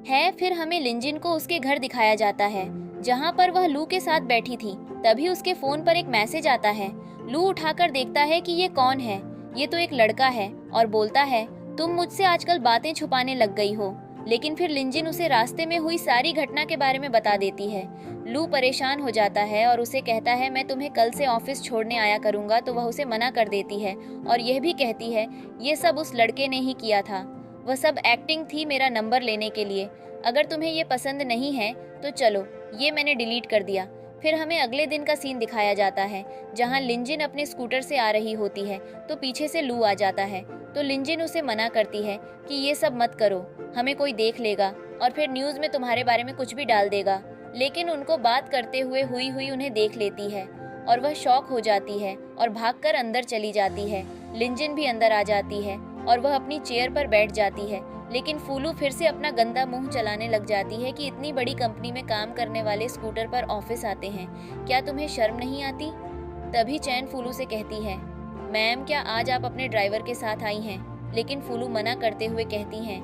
है। फिर हमें लिंजन को उसके घर दिखाया जाता है जहाँ पर वह लू के साथ बैठी थी। तभी उसके फोन पर एक मैसेज आता है। लू उठाकर देखता है कि ये कौन है, ये तो एक लड़का है और बोलता है तुम मुझसे आजकल बातें छुपाने लग गई हो। लेकिन फिर लिंजन उसे रास्ते में हुई सारी घटना के बारे में बता देती है। लू परेशान हो जाता है और उसे कहता है मैं तुम्हें कल से ऑफिस छोड़ने आया करूंगा। तो वह उसे मना कर देती है और यह भी कहती है ये सब उस लड़के ने ही किया था, वह सब एक्टिंग थी मेरा नंबर लेने के लिए, अगर तुम्हें ये पसंद नहीं है तो चलो, ये मैंने डिलीट कर दिया। फिर हमें अगले दिन का सीन दिखाया जाता है जहां लिंजन अपने स्कूटर से आ रही होती है तो पीछे से लू आ जाता है। तो लिंजन उसे मना करती है कि ये सब मत करो, हमें कोई देख लेगा और फिर न्यूज़ में तुम्हारे बारे में कुछ भी डाल देगा। लेकिन उनको बात करते हुए हुई उन्हें देख लेती है और वह शॉक हो जाती है और भागकर अंदर चली जाती है। लिंजन भी अंदर आ जाती है और वह अपनी चेयर पर बैठ जाती है। लेकिन फूलू फिर से अपना गंदा मुंह चलाने लग जाती है कि इतनी बड़ी कंपनी में काम करने वाले स्कूटर पर ऑफिस आते हैं, क्या तुम्हें शर्म नहीं आती? तभी चैन फूलू से कहती है, मैम क्या आज आप अपने ड्राइवर के साथ आई हैं? लेकिन फूलू मना करते हुए कहती हैं,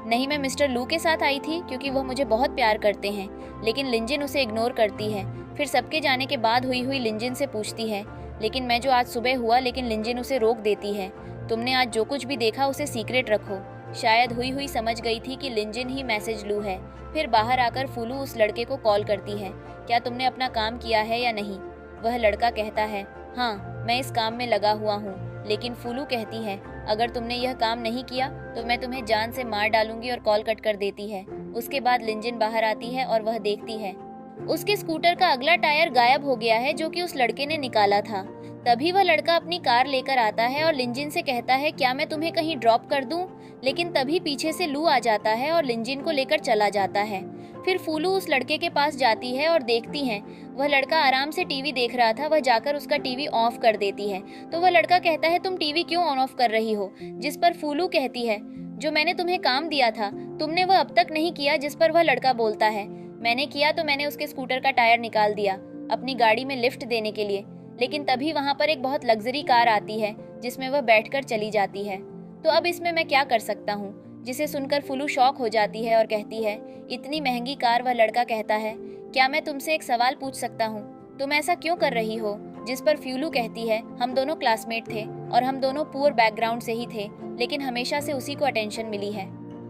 नहीं मैं मिस्टर लू के साथ आई थी क्योंकि वह मुझे बहुत प्यार करते हैं। लेकिन लिंजिन उसे इग्नोर करती है। फिर सबके जाने के बाद हुई हुई लिंजिन से पूछती है, लेकिन मैं जो आज सुबह हुआ, लेकिन लिंजिन उसे रोक देती है, तुमने आज जो कुछ भी देखा उसे सीक्रेट रखो। शायद हुई समझ गई थी कि लिंजिन ही मैसेज लू है। फिर बाहर आकर फूलू उस लड़के को कॉल करती है, क्या तुमने अपना काम किया है या नहीं? वह लड़का कहता है, हाँ मैं इस काम में लगा हुआ हूँ। लेकिन फूलू कहती है, अगर तुमने यह काम नहीं किया तो मैं तुम्हें जान से मार डालूंगी, और कॉल कट कर देती है। उसके बाद लिंजिन बाहर आती है और वह देखती है उसके स्कूटर का अगला टायर गायब हो गया है जो कि उस लड़के ने निकाला था। तभी वह लड़का अपनी कार लेकर आता है और लिंजिन से कहता है, क्या मैं तुम्हें कहीं ड्रॉप कर दूं? लेकिन तभी पीछे से लू आ जाता है और लिंजिन को लेकर चला जाता है। फिर फूलू उस लड़के के पास जाती है और देखती है वह लड़का आराम से टीवी देख रहा था। वह जाकर उसका टीवी ऑफ कर देती है। तो वह लड़का कहता है, तुम टीवी क्यों ऑन ऑफ कर रही हो? जिस पर फूलू कहती है, जो मैंने तुम्हें काम दिया था तुमने वह अब तक नहीं किया। जिस पर वह लड़का बोलता है, मैंने किया तो मैंने उसके स्कूटर का टायर निकाल दिया अपनी गाड़ी में लिफ्ट देने के लिए। लेकिन तभी वहां पर एक बहुत लग्जरी कार आती है जिसमें वह बैठकर चली जाती है। तो अब इसमें मैं क्या कर सकता हूँ? जिसे सुनकर फूलू शॉक हो जाती है और कहती है, इतनी महंगी कार? वह लड़का कहता है, क्या मैं तुमसे एक सवाल पूछ सकता हूँ, तुम ऐसा क्यों कर रही हो? जिस पर फ्यूलू कहती है, हम दोनों क्लासमेट थे और हम दोनों पुअर बैकग्राउंड से ही थे, लेकिन हमेशा से उसी को अटेंशन मिली है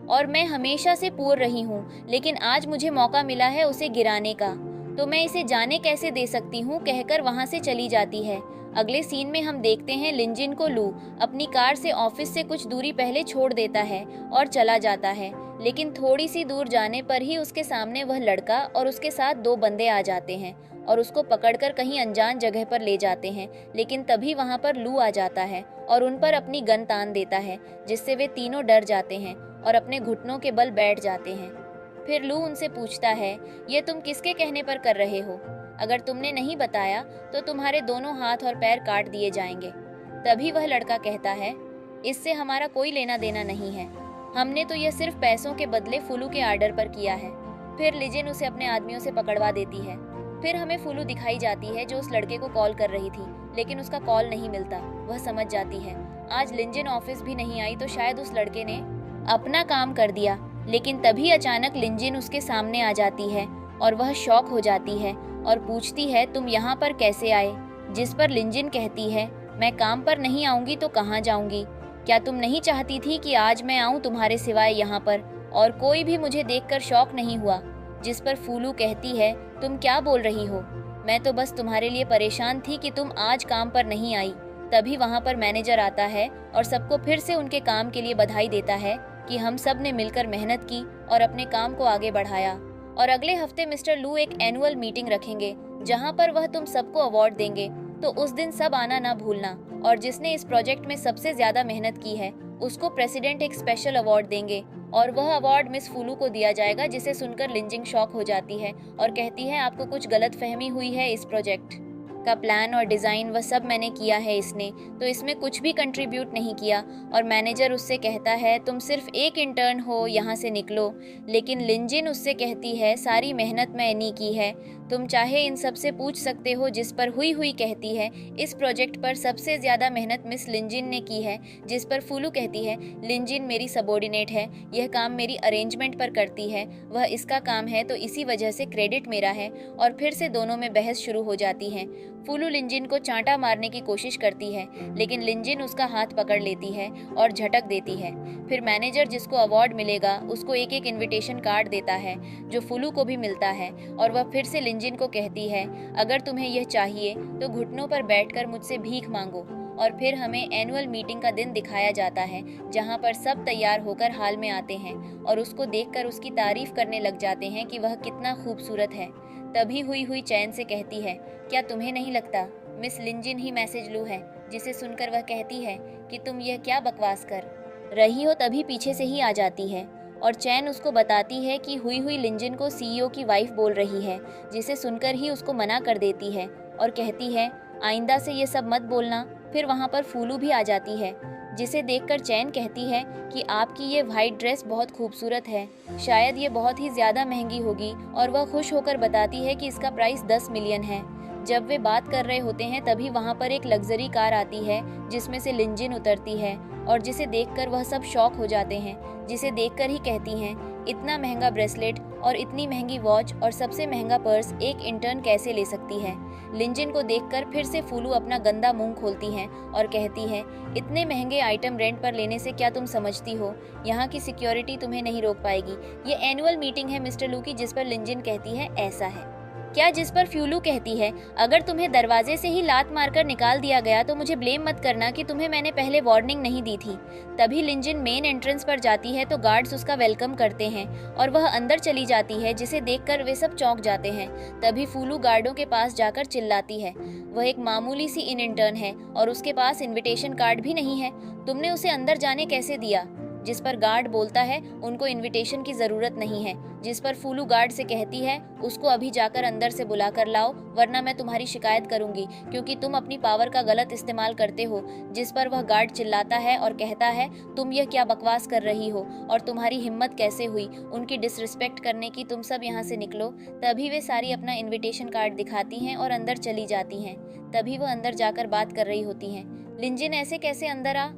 और मैं हमेशा से पुअर रही हूँ, लेकिन आज मुझे मौका मिला है उसे गिराने का, तो मैं इसे जाने कैसे दे सकती हूँ? कहकर वहाँ से चली जाती है। अगले सीन में हम देखते हैं लिंजिन को लू अपनी कार से ऑफिस से कुछ दूरी पहले छोड़ देता है और चला जाता है। लेकिन थोड़ी सी दूर जाने पर ही उसके सामने वह लड़का और उसके साथ दो बंदे आ जाते हैं और उसको पकड़कर कहीं अनजान जगह पर ले जाते हैं। लेकिन तभी वहाँ पर लू आ जाता है और उन पर अपनी गन तान देता है, जिससे वे तीनों डर जाते हैं और अपने घुटनों के बल बैठ जाते हैं। फिर लू उनसे पूछता है, ये तुम किसके कहने पर कर रहे हो? अगर तुमने नहीं बताया तो तुम्हारे दोनों हाथ और पैर काट दिए जाएंगे। तभी वह लड़का कहता है, इससे हमारा कोई लेना देना नहीं है, हमने तो यह सिर्फ पैसों के बदले फूलू के आर्डर पर किया है। फिर लिजिन उसे अपने आदमियों से पकड़वा देती है। फिर हमें फूलू दिखाई जाती है जो उस लड़के को कॉल कर रही थी, लेकिन उसका कॉल नहीं मिलता। वह समझ जाती है आज लिंजिन ऑफिस भी नहीं आई तो शायद उस लड़के ने अपना काम कर दिया। लेकिन तभी अचानक लिंजिन उसके सामने आ जाती है और वह शॉक हो जाती है और पूछती है, तुम यहाँ पर कैसे आए? जिस पर लिंजिन कहती है, मैं काम पर नहीं आऊंगी तो कहाँ जाऊंगी? क्या तुम नहीं चाहती थी कि आज मैं आऊं तुम्हारे सिवाय यहाँ पर और कोई भी मुझे देखकर शॉक नहीं हुआ? जिस पर फूलू कहती है, तुम क्या बोल रही हो? मैं तो बस तुम्हारे लिए परेशान थी कि तुम आज काम पर नहीं आई। तभी वहाँ पर मैनेजर आता है और सबको फिर से उनके काम के लिए बधाई देता है कि हम सब ने मिलकर मेहनत की और अपने काम को आगे बढ़ाया। और अगले हफ्ते मिस्टर लू एक एनुअल मीटिंग रखेंगे जहाँ पर वह तुम सबको अवार्ड देंगे, तो उस दिन सब आना ना भूलना। और जिसने इस प्रोजेक्ट में सबसे ज्यादा मेहनत की है उसको प्रेसिडेंट एक स्पेशल अवार्ड देंगे और वह अवार्ड मिस फूलू को दिया जाएगा। जिसे सुनकर लिंजिंग शॉक हो जाती है और कहती है, आपको कुछ गलत फहमी हुई है, इस प्रोजेक्ट का प्लान और डिज़ाइन वह सब मैंने किया है, इसने तो इसमें कुछ भी कंट्रीब्यूट नहीं किया। और मैनेजर उससे कहता है, तुम सिर्फ एक इंटर्न हो, यहाँ से निकलो। लेकिन लिंजिन उससे कहती है, सारी मेहनत मैंने की है, तुम चाहे इन सब से पूछ सकते हो। जिस पर हुई कहती है, इस प्रोजेक्ट पर सबसे ज़्यादा मेहनत मिस लिंजिन ने की है। जिस पर फूलू कहती है, लिंजिन मेरी सबॉर्डिनेट है, यह काम मेरी अरेंजमेंट पर करती है, वह इसका काम है तो इसी वजह से क्रेडिट मेरा है। और फिर से दोनों में बहस शुरू हो जाती है। फूलू लिंजिन को चांटा मारने की कोशिश करती है, लेकिन लिंजिन उसका हाथ पकड़ लेती है और झटक देती है। फिर मैनेजर जिसको अवार्ड मिलेगा उसको एक एक इनविटेशन कार्ड देता है जो फूलू को भी मिलता है। और वह फिर से लिंजिन को कहती है, अगर तुम्हें यह चाहिए तो घुटनों पर बैठकर मुझसे भीख मांगो। और फिर हमें एनुअल मीटिंग का दिन दिखाया जाता है जहाँ पर सब तैयार होकर हाल में आते हैं और उसको देखकर उसकी तारीफ करने लग जाते हैं कि वह कितना खूबसूरत है। तभी हुई चैन से कहती है, क्या तुम्हें नहीं लगता मिस लिंजिन ही मैसेज लू है? जिसे सुनकर वह कहती है कि तुम यह क्या बकवास कर रही हो। तभी पीछे से ही आ जाती है और चैन उसको बताती है कि हुई लिंजिन को सीईओ की वाइफ बोल रही है। जिसे सुनकर ही उसको मना कर देती है और कहती है, आइंदा से ये सब मत बोलना। फिर वहाँ पर फूलू भी आ जाती है जिसे देखकर चैन कहती है कि आपकी ये वाइट ड्रेस बहुत खूबसूरत है, शायद ये बहुत ही ज़्यादा महंगी होगी, और वह खुश होकर बताती है कि इसका प्राइस 10 मिलियन है। जब वे बात कर रहे होते हैं तभी वहाँ पर एक लग्जरी कार आती है जिसमें से लिंजिन उतरती है और जिसे देखकर वह सब शॉक हो जाते हैं, जिसे देखकर ही कहती हैं, इतना महंगा ब्रेसलेट और इतनी महंगी वॉच और सबसे महंगा पर्स एक इंटर्न कैसे ले सकती है। लिंजिन को देखकर फिर से फूलू अपना गंदा मुंह खोलती हैं और कहती है, इतने महंगे आइटम रेंट पर लेने से क्या तुम समझती हो, यहाँ की सिक्योरिटी तुम्हें नहीं रोक पाएगी। ये एनुअल मीटिंग है मिस्टर लू की। जिस पर लिंजिन कहती है, ऐसा है क्या? जिस पर फ्यूलू कहती है, अगर तुम्हें दरवाजे से ही लात मारकर निकाल दिया गया तो मुझे ब्लेम मत करना कि तुम्हें मैंने पहले वार्निंग नहीं दी थी। तभी लिंजिन मेन एंट्रेंस पर जाती है तो गार्ड्स उसका वेलकम करते हैं और वह अंदर चली जाती है, जिसे देखकर वे सब चौंक जाते हैं। तभी फूलू गार्डों के पास जाकर चिल्लाती है, वह एक मामूली सी इन इंटर्न है और उसके पास इन्विटेशन कार्ड भी नहीं है, तुमने उसे अंदर जाने कैसे दिया? जिस पर गार्ड बोलता है, उनको इनविटेशन की जरूरत नहीं है। जिस पर फूलू गार्ड से कहती है, उसको अभी जाकर अंदर से बुला कर लाओ, वरना मैं तुम्हारी शिकायत करूंगी क्योंकि तुम अपनी पावर का गलत इस्तेमाल करते हो। जिस पर वह गार्ड चिल्लाता है और कहता है, तुम यह क्या बकवास कर रही हो और तुम्हारी हिम्मत कैसे हुई उनकी डिसरिस्पेक्ट करने की, तुम सब यहाँ से निकलो। तभी वे सारी अपना इन्विटेशन कार्ड दिखाती हैं और अंदर चली जाती हैं। तभी वह अंदर जाकर बात कर रही होती हैं, लिंजिन ऐसे कैसे अंदर आ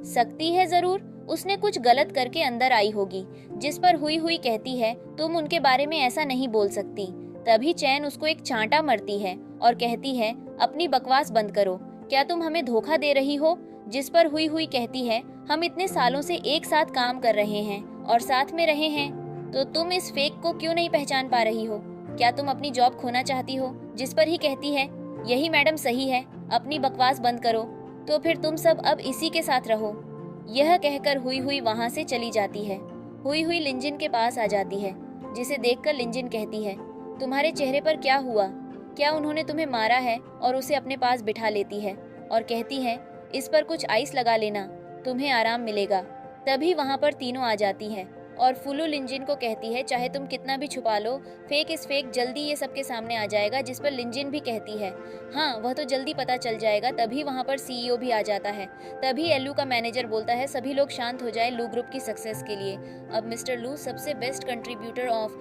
सकती है, जरूर उसने कुछ गलत करके अंदर आई होगी। जिस पर हुई हुई कहती है, तुम उनके बारे में ऐसा नहीं बोल सकती। तभी चैन उसको एक चांटा मरती है और कहती है, अपनी बकवास बंद करो, क्या तुम हमें धोखा दे रही हो? जिस पर हुई हुई कहती है, हम इतने सालों से एक साथ काम कर रहे हैं और साथ में रहे हैं, तो तुम इस फेक को क्यों नहीं पहचान पा रही हो? क्या तुम अपनी जॉब खोना चाहती हो? जिस पर ही कहती है, यही मैडम सही है, अपनी बकवास बंद करो, तो फिर तुम सब अब इसी के साथ रहो। यह कहकर हुई हुई वहां से चली जाती है। हुई हुई लिंजिन के पास आ जाती है, जिसे देखकर लिंजिन कहती है, तुम्हारे चेहरे पर क्या हुआ? क्या उन्होंने तुम्हें मारा है? और उसे अपने पास बिठा लेती है और कहती है, इस पर कुछ आइस लगा लेना, तुम्हें आराम मिलेगा। तभी वहां पर तीनों आ जाती हैं और फूलू लिंजिन को कहती है, चाहे तुम कितना भी छुपा लो, फेक इस फेक, जल्दी ये सबके सामने आ जाएगा। जिस पर लिंजिन भी कहती है, हाँ वह तो जल्दी पता चल जाएगा। तभी वहाँ पर सीईओ भी आ जाता है। तभी एलू का मैनेजर बोलता है, सभी लोग शांत हो जाए लू ग्रुप की सक्सेस के लिए। अब मिस्टर लू सबसे best contributor of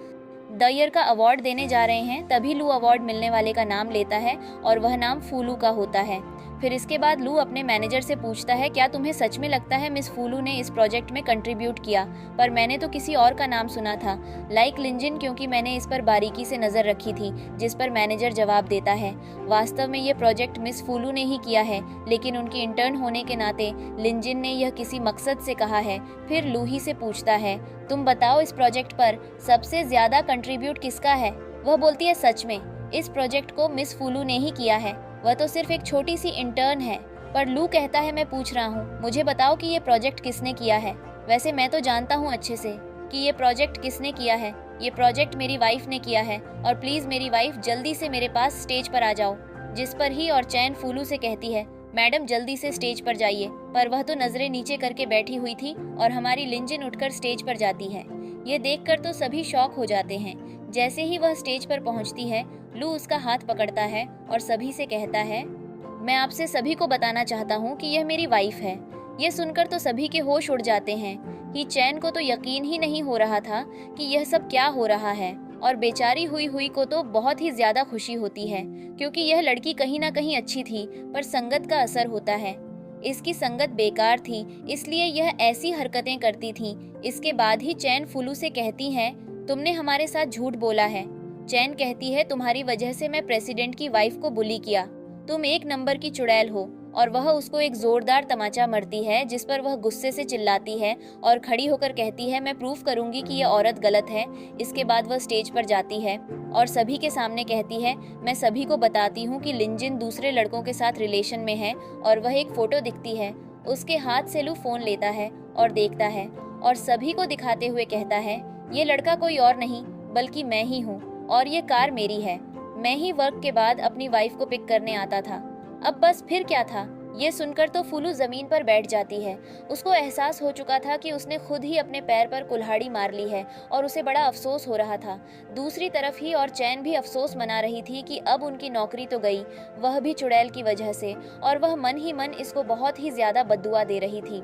the year का अवार्ड देने जा रहे हैं। तभी लू अवार्ड मिलने वाले का नाम लेता है और वह नाम फूलू का होता है। फिर इसके बाद लू अपने मैनेजर से पूछता है, क्या तुम्हें सच में लगता है मिस फूलू ने इस प्रोजेक्ट में कंट्रीब्यूट किया? पर मैंने तो किसी और का नाम सुना था, लाइक लिंजिन, क्योंकि मैंने इस पर बारीकी से नजर रखी थी। जिस पर मैनेजर जवाब देता है, वास्तव में ये प्रोजेक्ट मिस फूलू ने ही किया है, लेकिन उनकी इंटर्न होने के नाते लिंजिन ने यह किसी मकसद से कहा है। फिर लू ही से पूछता है, तुम बताओ इस प्रोजेक्ट पर सबसे ज्यादा कंट्रीब्यूट किसका है? वह बोलती है, सच में इस प्रोजेक्ट को मिस फूलू ने ही किया है, वह तो सिर्फ एक छोटी सी इंटर्न है। पर लू कहता है, मैं पूछ रहा हूँ, मुझे बताओ कि ये प्रोजेक्ट किसने किया है? वैसे मैं तो जानता हूँ अच्छे से कि ये प्रोजेक्ट किसने किया है। ये प्रोजेक्ट मेरी वाइफ ने किया है, और प्लीज मेरी वाइफ जल्दी से मेरे पास स्टेज पर आ जाओ। जिस पर ही और चैन फूलू से कहती है, मैडम जल्दी से स्टेज पर जाइए। पर वह तो नजरें नीचे करके बैठी हुई थी और हमारी लिंजिन उठकर स्टेज पर जाती है। ये देखकर तो सभी शॉक हो जाते हैं। जैसे ही वह स्टेज पर पहुंचती है, लू उसका हाथ पकड़ता है और सभी से कहता है, मैं आपसे सभी को बताना चाहता हूँ कि यह मेरी वाइफ है। ये सुनकर तो सभी के होश उड़ जाते हैं कि चैन को तो यकीन ही नहीं हो रहा था कि यह सब क्या हो रहा है, और बेचारी हुई हुई को तो बहुत ही ज्यादा खुशी होती है, क्योंकि यह लड़की कहीं ना कहीं अच्छी थी, पर संगत का असर होता है। इसकी संगत बेकार थी, इसलिए यह ऐसी हरकतें करती थी। इसके बाद ही चैन फूलू से कहती है, तुमने हमारे साथ झूठ बोला है। चैन कहती है, तुम्हारी वजह से मैं प्रेसिडेंट की वाइफ को बुली किया, तुम एक नंबर की चुड़ैल हो। और वह उसको एक जोरदार तमाचा मरती है, जिस पर वह गुस्से से चिल्लाती है और खड़ी होकर कहती है, मैं प्रूफ करूंगी कि यह औरत गलत है। इसके बाद वह स्टेज पर जाती है और सभी के सामने कहती है, मैं सभी को बताती हूँ कि लिंजिन दूसरे लड़कों के साथ रिलेशन में है। और वह एक फोटो दिखती है, उसके हाथ से लू फोन लेता है और देखता है और सभी को दिखाते हुए कहता है, ये लड़का कोई और नहीं बल्कि मैं ही हूँ, और ये कार मेरी है। मैं ही वर्क के बाद अपनी वाइफ को पिक करने आता था। अब बस फिर क्या था, ये सुनकर तो फूलू जमीन पर बैठ जाती है। उसको एहसास हो चुका था कि उसने खुद ही अपने पैर पर कुल्हाड़ी मार ली है और उसे बड़ा अफसोस हो रहा था। दूसरी तरफ ही और चैन भी अफसोस मना रही थी कि अब उनकी नौकरी तो गई, वह भी चुड़ैल की वजह से, और वह मन ही मन इसको बहुत ही ज्यादा बद्दुआ दे रही थी।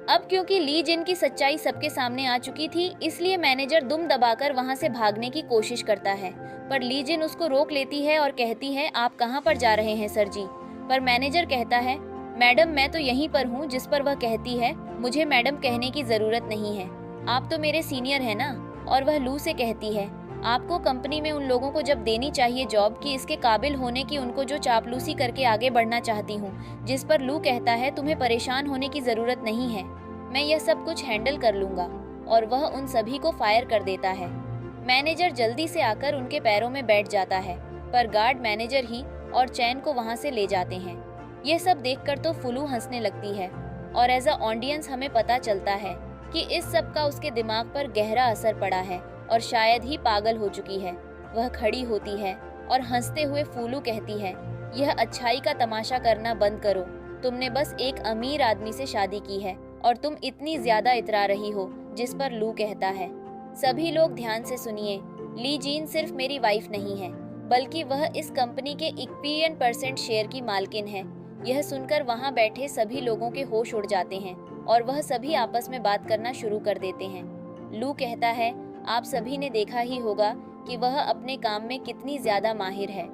अब क्योंकि ली जिन की सच्चाई सबके सामने आ चुकी थी, इसलिए मैनेजर दुम दबाकर वहां से भागने की कोशिश करता है, पर ली जिन उसको रोक लेती है और कहती है, आप कहाँ पर जा रहे हैं सर जी? पर मैनेजर कहता है, मैडम मैं तो यहीं पर हूँ। जिस पर वह कहती है, मुझे मैडम कहने की जरूरत नहीं है, आप तो मेरे सीनियर हैं ना। और वह लू से कहती है, आपको कंपनी में उन लोगों को जब देनी चाहिए जॉब कि इसके काबिल होने की, उनको जो चापलूसी करके आगे बढ़ना चाहती हूँ। जिस पर लू कहता है, तुम्हें परेशान होने की जरूरत नहीं है, मैं यह सब कुछ हैंडल कर लूंगा। और वह उन सभी को फायर कर देता है। मैनेजर जल्दी से आकर उनके पैरों में बैठ जाता है, पर गार्ड मैनेजर ही और चैन को वहां से ले जाते हैं। यह सब देखकर तो फुलू हंसने लगती है, और एज अ ऑडियंस हमें पता चलता है कि इस सब का उसके दिमाग पर गहरा असर पड़ा है और शायद ही पागल हो चुकी है। वह खड़ी होती है और हंसते हुए फूलू कहती है, यह अच्छाई का तमाशा करना बंद करो। तुमने बस एक अमीर आदमी से शादी की है और तुम इतनी ज्यादा इतरा रही हो। जिस पर लू कहता है, सभी लोग ध्यान से सुनिए, ली जीन सिर्फ मेरी वाइफ नहीं है, बल्कि वह इस कंपनी के 81% शेयर की मालकिन है। यह सुनकर वहां बैठे सभी लोगों के होश उड़ जाते हैं और वह सभी आपस में बात करना शुरू कर देते हैं। लू कहता है, आप सभी ने देखा ही होगा कि वह अपने काम में कितनी ज्यादा माहिर है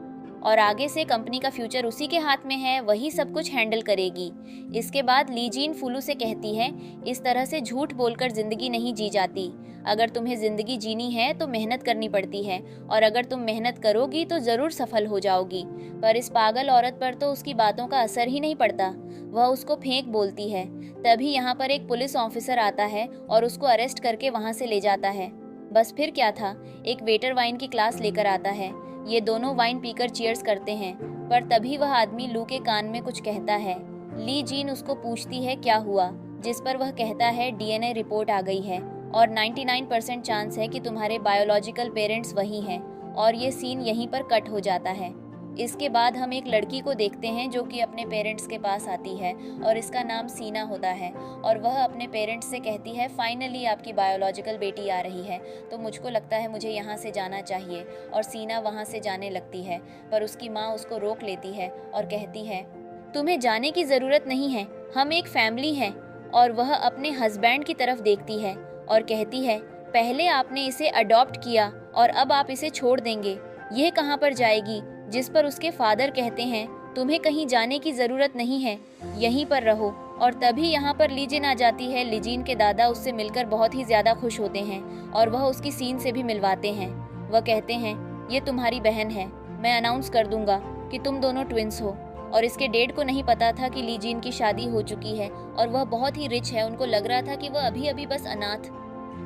और आगे से कंपनी का फ्यूचर उसी के हाथ में है, वही सब कुछ हैंडल करेगी। इसके बाद ली जीन फुलू से कहती है, इस तरह से झूठ बोलकर जिंदगी नहीं जी जाती। अगर तुम्हें जिंदगी जीनी है तो मेहनत करनी पड़ती है, और अगर तुम मेहनत करोगी तो जरूर सफल हो जाओगी। पर इस पागल औरत पर तो उसकी बातों का असर ही नहीं पड़ता, वह उसको फेंक बोलती है। तभी यहाँ पर एक पुलिस ऑफिसर आता है और उसको अरेस्ट करके वहाँ से ले जाता है। बस फिर क्या था, एक वेटर वाइन की क्लास लेकर आता है। ये दोनों वाइन पीकर चीयर्स करते हैं, पर तभी वह आदमी लू के कान में कुछ कहता है। ली जीन उसको पूछती है क्या हुआ, जिस पर वह कहता है, डीएनए रिपोर्ट आ गई है और 99% चांस है कि तुम्हारे बायोलॉजिकल पेरेंट्स वही हैं। और ये सीन यहीं पर कट हो जाता है। इसके बाद हम एक लड़की को देखते हैं जो कि अपने पेरेंट्स के पास आती है और इसका नाम सीना होता है, और वह अपने पेरेंट्स से कहती है, फाइनली आपकी बायोलॉजिकल बेटी आ रही है, तो मुझको लगता है मुझे यहाँ से जाना चाहिए। और सीना वहाँ से जाने लगती है, पर उसकी माँ उसको रोक लेती है और कहती है, तुम्हें जाने की ज़रूरत नहीं है, हम एक फैमिली हैं। और वह अपने हस्बैंड की तरफ देखती है और कहती है, पहले आपने इसे अडॉप्ट किया और अब आप इसे छोड़ देंगे, यह कहाँ पर जाएगी? जिस पर उसके फादर कहते हैं, तुम्हें कहीं जाने की जरूरत नहीं है, यहीं पर रहो। और तभी यहाँ पर लीजिन आ जाती है। लीजिन के दादा उससे मिलकर बहुत ही ज्यादा खुश होते हैं और वह उसकी सीन से भी मिलवाते हैं। वह कहते हैं, ये तुम्हारी बहन है, मैं अनाउंस कर दूंगा कि तुम दोनों ट्विंस हो। और इसके डैड को नहीं पता था कि लीजिन की शादी हो चुकी है और वह बहुत ही रिच है। उनको लग रहा था कि वह अभी अभी बस अनाथ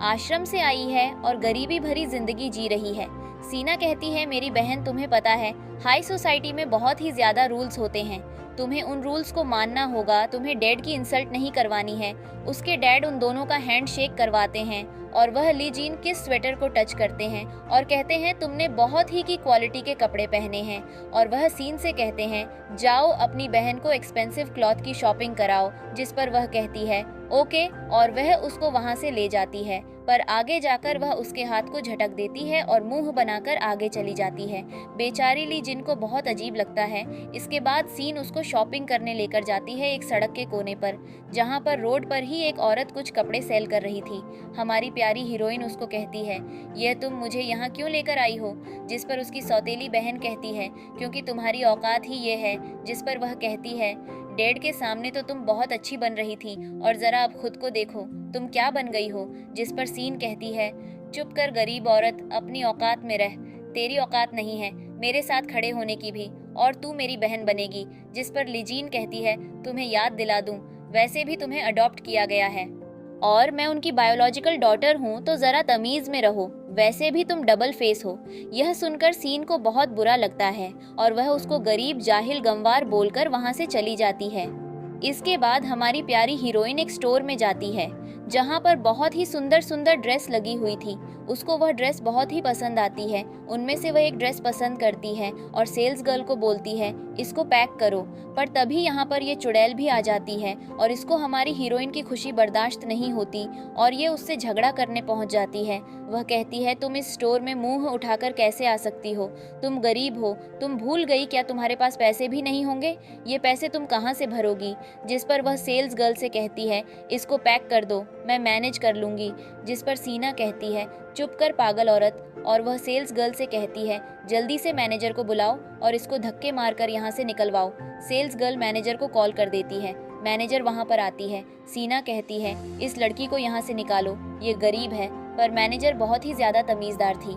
आश्रम से आई है और गरीबी भरी जिंदगी जी रही है। सीना कहती है, मेरी बहन तुम्हें पता है, हाई सोसाइटी में बहुत ही ज्यादा रूल्स होते हैं, तुम्हें उन रूल्स को मानना होगा, तुम्हें डैड की इंसल्ट नहीं करवानी है। उसके डैड उन दोनों का हैंड शेक करवाते हैं और वह ली जीन के स्वेटर को टच करते हैं और कहते हैं, तुमने बहुत ही की क्वालिटी के कपड़े पहने हैं। और वह सीन से कहते हैं, जाओ अपनी बहन को एक्सपेंसिव क्लॉथ की शॉपिंग कराओ। जिस पर वह कहती है, ओके, और वह उसको वहां से ले जाती है। पर आगे जाकर वह उसके हाथ को झटक देती है और मुंह बनाकर आगे चली जाती है। बेचारी ली जिन को बहुत अजीब लगता है। इसके बाद सीन उसको शॉपिंग करने लेकर जाती है एक सड़क के कोने पर, जहां पर रोड पर ही एक औरत कुछ कपड़े सेल कर रही थी। हमारी प्यारी हीरोइन उसको कहती है, यह तुम मुझे यहाँ क्यों लेकर आई हो? जिस पर उसकी सौतेली बहन कहती है, क्योंकि तुम्हारी औकात ही ये है। जिस पर वह कहती है, डैड के सामने तो तुम बहुत अच्छी बन रही थी और जरा अब खुद को देखो, तुम क्या बन गई हो। जिस पर सीन कहती है, चुप कर गरीब औरत, अपनी औकात में रह, तेरी औकात नहीं है मेरे साथ खड़े होने की भी, और तू मेरी बहन बनेगी। जिस पर लिजीन कहती है, तुम्हें याद दिला दूं, वैसे भी तुम्हें अडॉप्ट किया गया है और मैं उनकी बायोलॉजिकल डॉटर हूँ, तो जरा तमीज में रहो, वैसे भी तुम डबल फेस हो। यह सुनकर सीन को बहुत बुरा लगता है और वह उसको गरीब, जाहिल, गंवार बोलकर वहां से चली जाती है। इसके बाद हमारी प्यारी हीरोइन एक स्टोर में जाती है जहाँ पर बहुत ही सुंदर सुंदर ड्रेस लगी हुई थी। उसको वह ड्रेस बहुत ही पसंद आती है। उनमें से वह एक ड्रेस पसंद करती है और सेल्स गर्ल को बोलती है इसको पैक करो। पर तभी यहाँ पर ये चुड़ैल भी आ जाती है और इसको हमारी हीरोइन की खुशी बर्दाश्त नहीं होती और ये उससे झगड़ा करने पहुँच जाती है। वह कहती है तुम इस स्टोर में मुंह उठाकर कैसे आ सकती हो, तुम गरीब हो, तुम भूल गई क्या तुम्हारे पास पैसे भी नहीं होंगे, ये पैसे तुम कहाँ से भरोगी। जिस पर वह सेल्स गर्ल से कहती है इसको पैक कर दो, मैं मैनेज कर लूँगी। जिस पर सीना कहती है चुप कर पागल औरत, और वह सेल्स गर्ल से कहती है जल्दी से मैनेजर को बुलाओ और इसको धक्के मारकर यहाँ से निकलवाओ। सेल्स गर्ल मैनेजर को कॉल कर देती है। मैनेजर वहाँ पर आती है। सीना कहती है इस लड़की को यहाँ से निकालो, ये गरीब है। पर मैनेजर बहुत ही ज़्यादा तमीज़दार थी।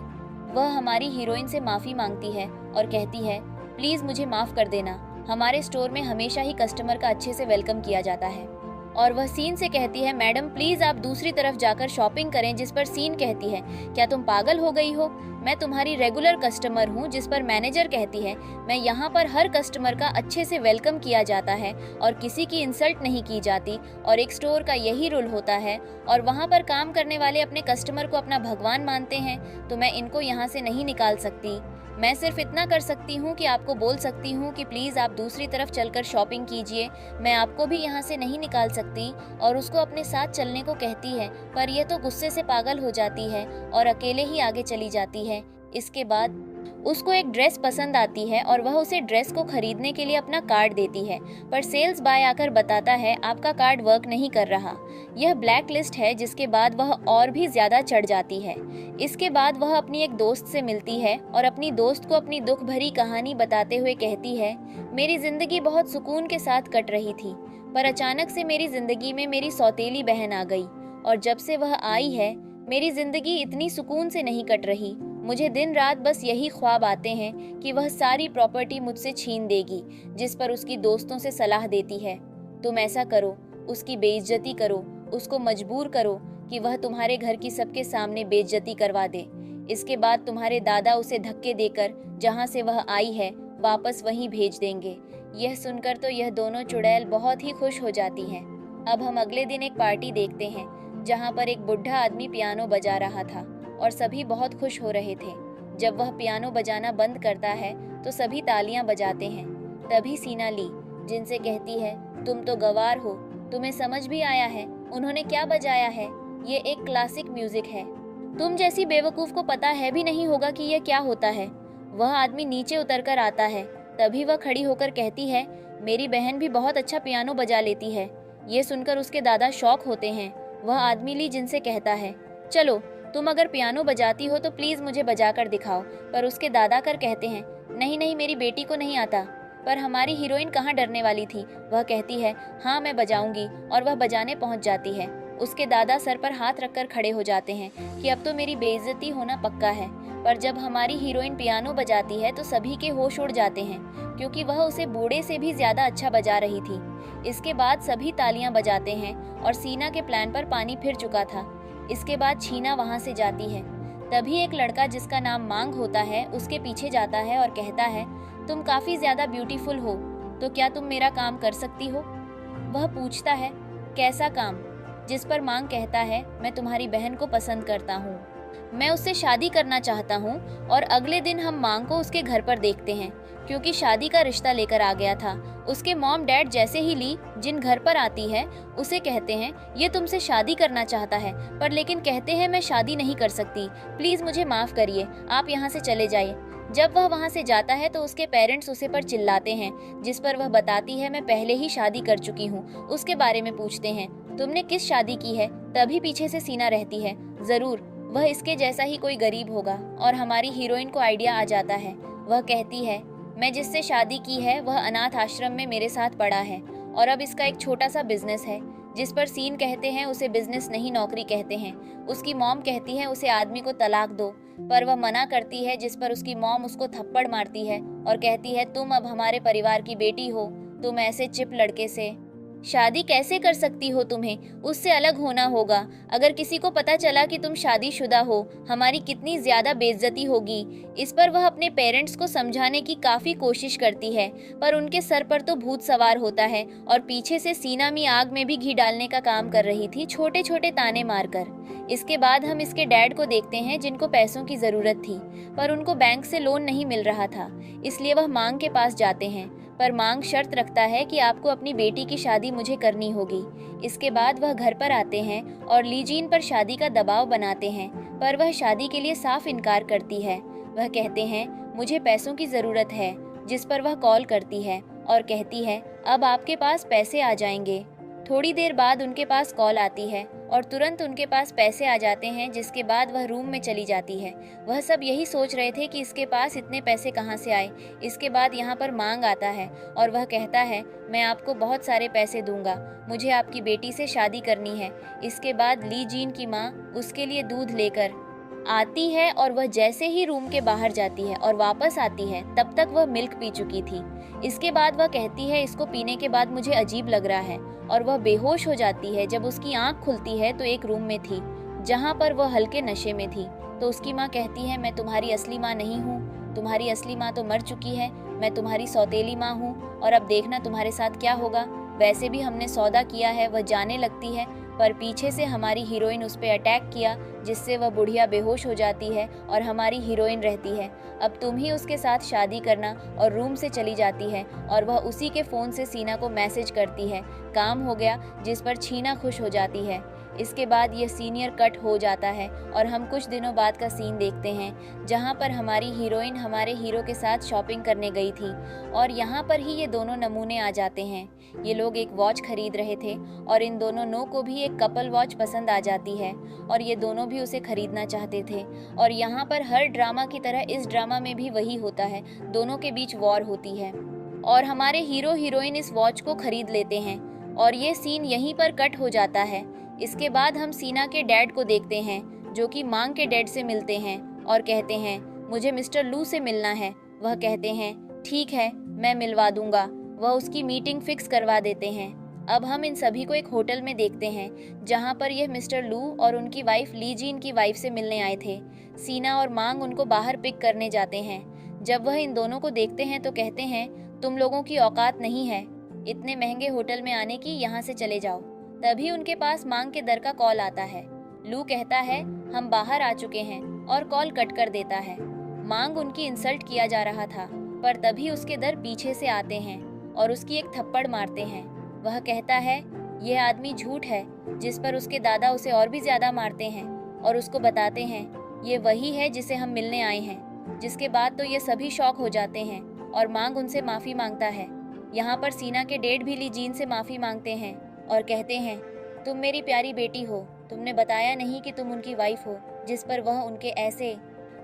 वह हमारी हीरोइन से माफ़ी मांगती है और कहती है प्लीज़ मुझे माफ़ कर देना, हमारे स्टोर में हमेशा ही कस्टमर का अच्छे से वेलकम किया जाता है। और वह सीन से कहती है मैडम प्लीज़ आप दूसरी तरफ जाकर शॉपिंग करें। जिस पर सीन कहती है क्या तुम पागल हो गई हो, मैं तुम्हारी रेगुलर कस्टमर हूँ। जिस पर मैनेजर कहती है मैं यहाँ पर हर कस्टमर का अच्छे से वेलकम किया जाता है और किसी की इंसल्ट नहीं की जाती और एक स्टोर का यही रूल होता है और वहाँ पर काम करने वाले अपने कस्टमर को अपना भगवान मानते हैं, तो मैं इनको यहाँ से नहीं निकाल सकती। मैं सिर्फ इतना कर सकती हूँ कि आपको बोल सकती हूँ कि प्लीज़ आप दूसरी तरफ चलकर शॉपिंग कीजिए, मैं आपको भी यहाँ से नहीं निकाल सकती। और उसको अपने साथ चलने को कहती है पर यह तो गुस्से से पागल हो जाती है और अकेले ही आगे चली जाती है। इसके बाद उसको एक ड्रेस पसंद आती है और वह उसे ड्रेस को खरीदने के लिए अपना कार्ड देती है, पर सेल्स बॉय आकर बताता है आपका कार्ड वर्क नहीं कर रहा, यह ब्लैक लिस्ट है। जिसके बाद वह और भी ज़्यादा चढ़ जाती है। इसके बाद वह अपनी एक दोस्त से मिलती है और अपनी दोस्त को अपनी दुख भरी कहानी बताते हुए कहती है मेरी ज़िंदगी बहुत सुकून के साथ कट रही थी, पर अचानक से मेरी ज़िंदगी में मेरी सौतेली बहन आ गई और जब से वह आई है मेरी ज़िंदगी इतनी सुकून से नहीं कट रही। मुझे दिन रात बस यही ख्वाब आते हैं कि वह सारी प्रॉपर्टी मुझसे छीन देगी। जिस पर उसकी दोस्तों से सलाह देती है तुम ऐसा करो, उसकी बेइज्जती करो, उसको मजबूर करो कि वह तुम्हारे घर की सबके सामने बेइज्जती करवा दे। इसके बाद तुम्हारे दादा उसे धक्के देकर जहाँ से वह आई है वापस वहीं भेज देंगे। यह सुनकर तो यह दोनों चुड़ैल बहुत ही खुश हो जाती हैं। अब हम अगले दिन एक पार्टी देखते हैं जहाँ पर एक बुढ़ा आदमी पियानो बजा रहा था और सभी बहुत खुश हो रहे थे। जब वह पियानो बजाना बंद करता है तो सभी तालियां बजाते हैं। तभी सीना ली जिनसे कहती है तुम तो गवार हो, तुम्हें समझ भी आया है उन्होंने क्या बजाया है, ये एक क्लासिक म्यूजिक है, तुम जैसी बेवकूफ़ को पता है भी नहीं होगा कि यह क्या होता है। वह आदमी नीचे उतरकर आता है। तभी वह खड़ी होकर कहती है मेरी बहन भी बहुत अच्छा पियानो बजा लेती है। ये सुनकर उसके दादा शॉक होते हैं। वह आदमी ली जिनसे कहता है चलो तुम अगर पियानो बजाती हो तो प्लीज़ मुझे बजा कर दिखाओ। पर उसके दादा कर कहते हैं नहीं नहीं मेरी बेटी को नहीं आता। पर हमारी हीरोइन कहाँ डरने वाली थी, वह कहती है हाँ मैं बजाऊंगी और वह बजाने पहुँच जाती है। उसके दादा सर पर हाथ रखकर खड़े हो जाते हैं कि अब तो मेरी बेइज्जती होना पक्का है। पर जब हमारी हीरोइन पियानो बजाती है तो सभी के होश उड़ जाते हैं क्योंकि वह उसे बूढ़े से भी ज़्यादा अच्छा बजा रही थी। इसके बाद सभी तालियां बजाते हैं और सीना के प्लान पर पानी फिर चुका था। इसके बाद छीना वहां से जाती है। तभी एक लड़का जिसका नाम मांग होता है उसके पीछे जाता है और कहता है तुम काफ़ी ज़्यादा ब्यूटीफुल हो, तो क्या तुम मेरा काम कर सकती हो। वह पूछता है कैसा काम। जिस पर मांग कहता है मैं तुम्हारी बहन को पसंद करता हूँ, मैं उससे शादी करना चाहता हूँ। और अगले दिन हम मांग को उसके घर पर देखते हैं क्योंकि शादी का रिश्ता लेकर आ गया था। उसके मॉम डैड जैसे ही ली जिन घर पर आती है उसे कहते हैं ये तुमसे शादी करना चाहता है, पर लेकिन कहते हैं मैं शादी नहीं कर सकती, प्लीज़ मुझे माफ़ करिए, आप यहाँ से चले जाइए। जब वह वहाँ से जाता है तो उसके पेरेंट्स उसे पर चिल्लाते हैं। जिस पर वह बताती है मैं पहले ही शादी कर चुकी हूँ। उसके बारे में पूछते हैं तुमने किस शादी की है। तभी पीछे से सीना रहती है ज़रूर वह इसके जैसा ही कोई गरीब होगा। और हमारी हीरोइन को आइडिया आ जाता है। वह कहती है मैं जिससे शादी की है वह अनाथ आश्रम में मेरे साथ पड़ा है और अब इसका एक छोटा सा बिजनेस है। जिस पर सीन कहते हैं उसे बिजनेस नहीं नौकरी कहते हैं। उसकी मॉम कहती है उसे आदमी को तलाक दो, पर वह मना करती है। जिस पर उसकी मॉम उसको थप्पड़ मारती है और कहती है तुम अब हमारे परिवार की बेटी हो, तुम ऐसे चिप लड़के से शादी कैसे कर सकती हो तुम्हें? उससे अलग होना होगा। अगर किसी को पता चला कि तुम शादीशुदा हो, हमारी कितनी ज़्यादा बेइज्जती होगी। इस पर वह अपने पेरेंट्स को समझाने की काफ़ी कोशिश करती है, पर उनके सर पर तो भूत सवार होता है और पीछे से सीना मी आग में भी घी डालने का काम कर रही थी, छोटे छोटे ताने मारकर। इसके बाद हम इसके डैड को देखते हैं, जिनको पैसों की ज़रूरत थी, पर उनको बैंक से लोन नहीं मिल रहा था, इसलिए वह मांग के पास जाते हैं। पर मांग शर्त रखता है कि आपको अपनी बेटी की शादी मुझे करनी होगी। इसके बाद वह घर पर आते हैं और लीजीन पर शादी का दबाव बनाते हैं, पर वह शादी के लिए साफ इनकार करती है। वह कहते हैं मुझे पैसों की ज़रूरत है, जिस पर वह कॉल करती है और कहती है अब आपके पास पैसे आ जाएंगे। थोड़ी देर बाद उनके पास कॉल आती है और तुरंत उनके पास पैसे आ जाते हैं, जिसके बाद वह रूम में चली जाती है। वह सब यही सोच रहे थे कि इसके पास इतने पैसे कहाँ से आए। इसके बाद यहाँ पर मांग आता है और वह कहता है मैं आपको बहुत सारे पैसे दूंगा, मुझे आपकी बेटी से शादी करनी है। इसके बाद ली जीन की माँ उसके लिए दूध लेकर आती है और वह जैसे ही रूम के बाहर जाती है और वापस आती है, तब तक वह मिल्क पी चुकी थी। इसके बाद वह कहती है इसको पीने के बाद मुझे अजीब लग रहा है, और वह बेहोश हो जाती है। जब उसकी आंख खुलती है तो एक रूम में थी, जहां पर वह हल्के नशे में थी। तो उसकी माँ कहती है मैं तुम्हारी असली माँ नहीं हूँ, तुम्हारी असली माँ तो मर चुकी है, मैं तुम्हारी सौतेली माँ हूँ, और अब देखना तुम्हारे साथ क्या होगा। वैसे भी हमने सौदा किया है। वह जाने लगती है, पर पीछे से हमारी हीरोइन उस पर अटैक किया, जिससे वह बुढ़िया बेहोश हो जाती है और हमारी हीरोइन रहती है। अब तुम ही उसके साथ शादी करना, और रूम से चली जाती है और वह उसी के फ़ोन से सीना को मैसेज करती है काम हो गया, जिस पर छीना खुश हो जाती है। इसके बाद ये सीनियर कट हो जाता है और हम कुछ दिनों बाद का सीन देखते हैं, जहाँ पर हमारी हीरोइन हमारे हीरो के साथ शॉपिंग करने गई थी, और यहाँ पर ही ये दोनों नमूने आ जाते हैं। ये लोग एक वॉच खरीद रहे थे और इन दोनों नो को भी एक कपल वॉच पसंद आ जाती है और ये दोनों भी उसे खरीदना चाहते थे। और यहाँ पर हर ड्रामा की तरह इस ड्रामा में भी वही होता है, दोनों के बीच वॉर होती है और हमारे हीरो हीरोइन इस वॉच को खरीद लेते हैं, और ये सीन यहीं पर कट हो जाता है। इसके बाद हम सीना के डैड को देखते हैं, जो कि मांग के डैड से मिलते हैं और कहते हैं मुझे मिस्टर लू से मिलना है। वह कहते हैं ठीक है, मैं मिलवा दूंगा। वह उसकी मीटिंग फिक्स करवा देते हैं। अब हम इन सभी को एक होटल में देखते हैं, जहां पर यह मिस्टर लू और उनकी वाइफ ली जीन की वाइफ से मिलने आए थे। सीना और मांग उनको बाहर पिक करने जाते हैं। जब वह इन दोनों को देखते हैं तो कहते हैं तुम लोगों की औकात नहीं है इतने महंगे होटल में आने की, यहाँ से चले जाओ। तभी उनके पास मांग के दर का कॉल आता है। लू कहता है हम बाहर आ चुके हैं, और कॉल कट कर देता है। मांग उनकी इंसल्ट किया जा रहा था, पर तभी उसके दर पीछे से आते हैं और उसकी एक थप्पड़ मारते हैं। वह कहता है यह आदमी झूठ है, जिस पर उसके दादा उसे और भी ज्यादा मारते हैं और उसको बताते हैं ये वही है जिसे हम मिलने आए हैं। जिसके बाद तो ये सभी शॉक हो जाते हैं और मांग उनसे माफ़ी मांगता है। यहाँ पर सीना के डैड भी ली जीन से माफ़ी मांगते हैं और कहते हैं तुम मेरी प्यारी बेटी हो, तुमने बताया नहीं कि तुम उनकी वाइफ हो। जिस पर वह उनके ऐसे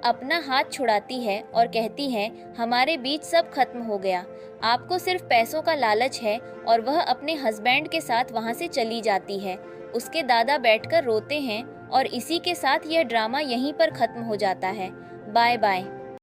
अपना हाथ छुड़ाती है और कहती है हमारे बीच सब खत्म हो गया, आपको सिर्फ पैसों का लालच है। और वह अपने हस्बैंड के साथ वहाँ से चली जाती है। उसके दादा बैठकर रोते हैं और इसी के साथ यह ड्रामा यहीं पर खत्म हो जाता है। Bye bye.